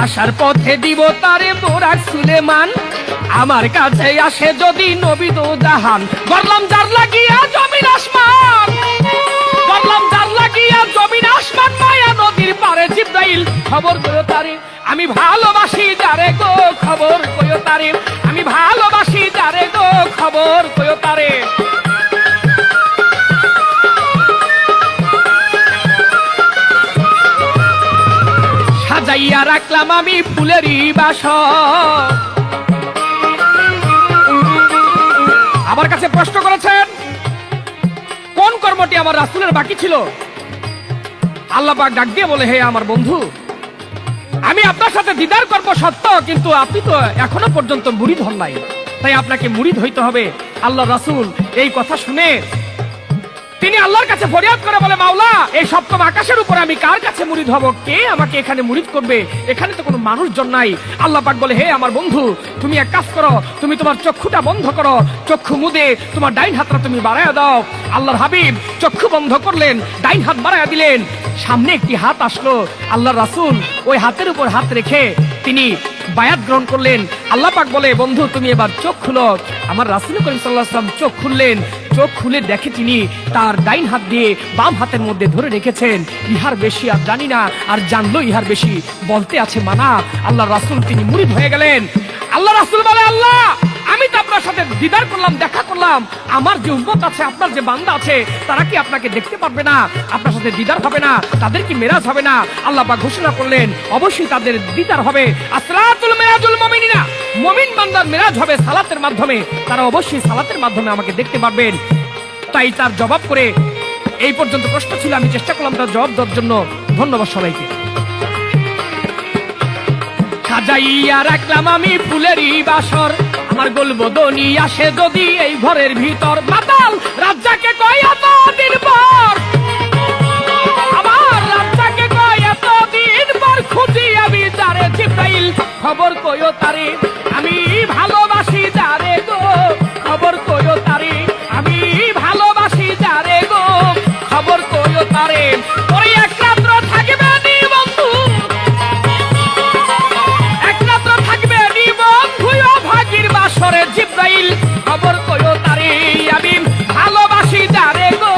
আসার পথে দিব তারে বোরাক সুলেমান, আমার কাছে আসে যদি নবী দু জাহান। গরলাম যার লাগিয়া জমিন আসমান, গরলাম যার লাগিয়া জমিন আসমান, মায়া নদীর পারে জিব্রাইল খবর কইও তারে, আমি ভালোবাসি যারে গো খবর কইও তারে, আমি ভালোবাসি যারে গো খবর কইও তারে। সাজাইয়া রাখলাম আমি ফুলেরই বাসর। আমার কাছে প্রশ্ন করেছেন কোন কর্মটি আমার রাসূলের বাকি ছিল? আল্লাহ পাক ডাক দিয়ে বলে, হে আমার বন্ধু, আমি আপনার সাথে দিদার করব সত্য, কিন্তু আপনি তো এখনো পর্যন্ত মুরিদ হন নাই, তাই আপনাকে মুরিদ হইতে হবে। আল্লাহ রাসূল এই কথা শুনে তিনি আল্লাহর কাছে ফরিয়াদ করে বলে, মাওলা, এই সপ্তম আকাশের উপরে আমি কার কাছে মুরিদ হব? কে আমাকে এখানে মুরিদ করবে? এখানে তো কোনো মানুষজন নাই। আল্লাহ পাক বলে, হে আমার বন্ধু, তুমি এক কাজ করো, তুমি তোমার চক্ষুটা বন্ধ করো, চক্ষু মুদে তোমার ডাইন হাতটা তুমি বাড়ায়া দাও। আল্লাহর হাবিব চক্ষু বন্ধ করলেন, ডাইন হাত বাড়ায়া দিলেন। সামনে একটি হাত আসলো, আল্লাহর রাসূল ওই হাতের উপর হাত রেখে তিনি বায়াত গ্রহণ করলেন। আল্লাহ পাক বলে, বন্ধু তুমি এবার চোখ খুলো। আমার রাসূল করিম সাল্লাল্লাহু আলাইহি ওয়াসাল্লাম চোখ খুললেন। চোখ খুলে দেখে তিনি তার ডাইন হাত দিয়ে বাম হাতের মধ্যে ধরে রেখেছেন। ইহার বেশি আর জানি না, আর জানলো ইহার বেশি বলতে আছে মানা। আল্লাহ রাসূল তিনি মুরিদ হয়ে গেলেন। আল্লাহ রাসূল বলে, আল্লাহ, আমি তো আপনার সাথে দিদার করলাম, দেখা করলাম, আমার যে উম্মত আছে, আপনার যে বান্দা আছে, তারা কি আপনাকে দেখতে পারবে না? আপনার সাথে দিদার হবে না? তাদের কি মেরাজ হবে না? আল্লাহ পাক ঘোষণা করলেন, অবশ্যই তাদের দিদার হবে। আসরাতুল মিরাজুল মুমিনিনা, মুমিন বান্দার মেরাজ হবে সালাতের মাধ্যমে। তারা অবশ্যই সালাতের মাধ্যমে আমাকে দেখতে পারবেন। তাই তার জবাব করে, এই পর্যন্ত প্রশ্ন ছিল, আমি চেষ্টা করলাম তার জবাব দেওয়ার জন্য। ধন্যবাদ সবাইকে। সাজাইয়া রাখলাম আমি ফুলেরই বাসর, আমার গোলবদনি আসে যদি এই ঘরের ভিতর। মাতাল রাজ্জাকে কয় এতদিন পর, আমার রাজ্জাকে কয় এতদিন পর, খুঁজি আমি যারে জিব্রাইল, খবর কইও তারে আমি ভালোবাসি যারে গো, খবর কইও তারে আমি ভালোবাসি যারে গো, খবর কইও তারে। ওই এক রাত্র থাকবে নি বন্ধু, এক রাত্র থাকবে নি বন্ধু ভাগির বাসরে, জিব্রাইল খবর কইও তারে আমি ভালোবাসি যারে গো,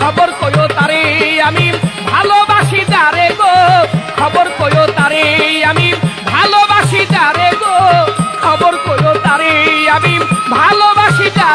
খবর কইও তারে আমি ভালোবাসি যারে গো, খবর কইও তারে আমি ভালোবাসি যারে গো, খবর কইও তারে আমি ভালোবাসি যারে।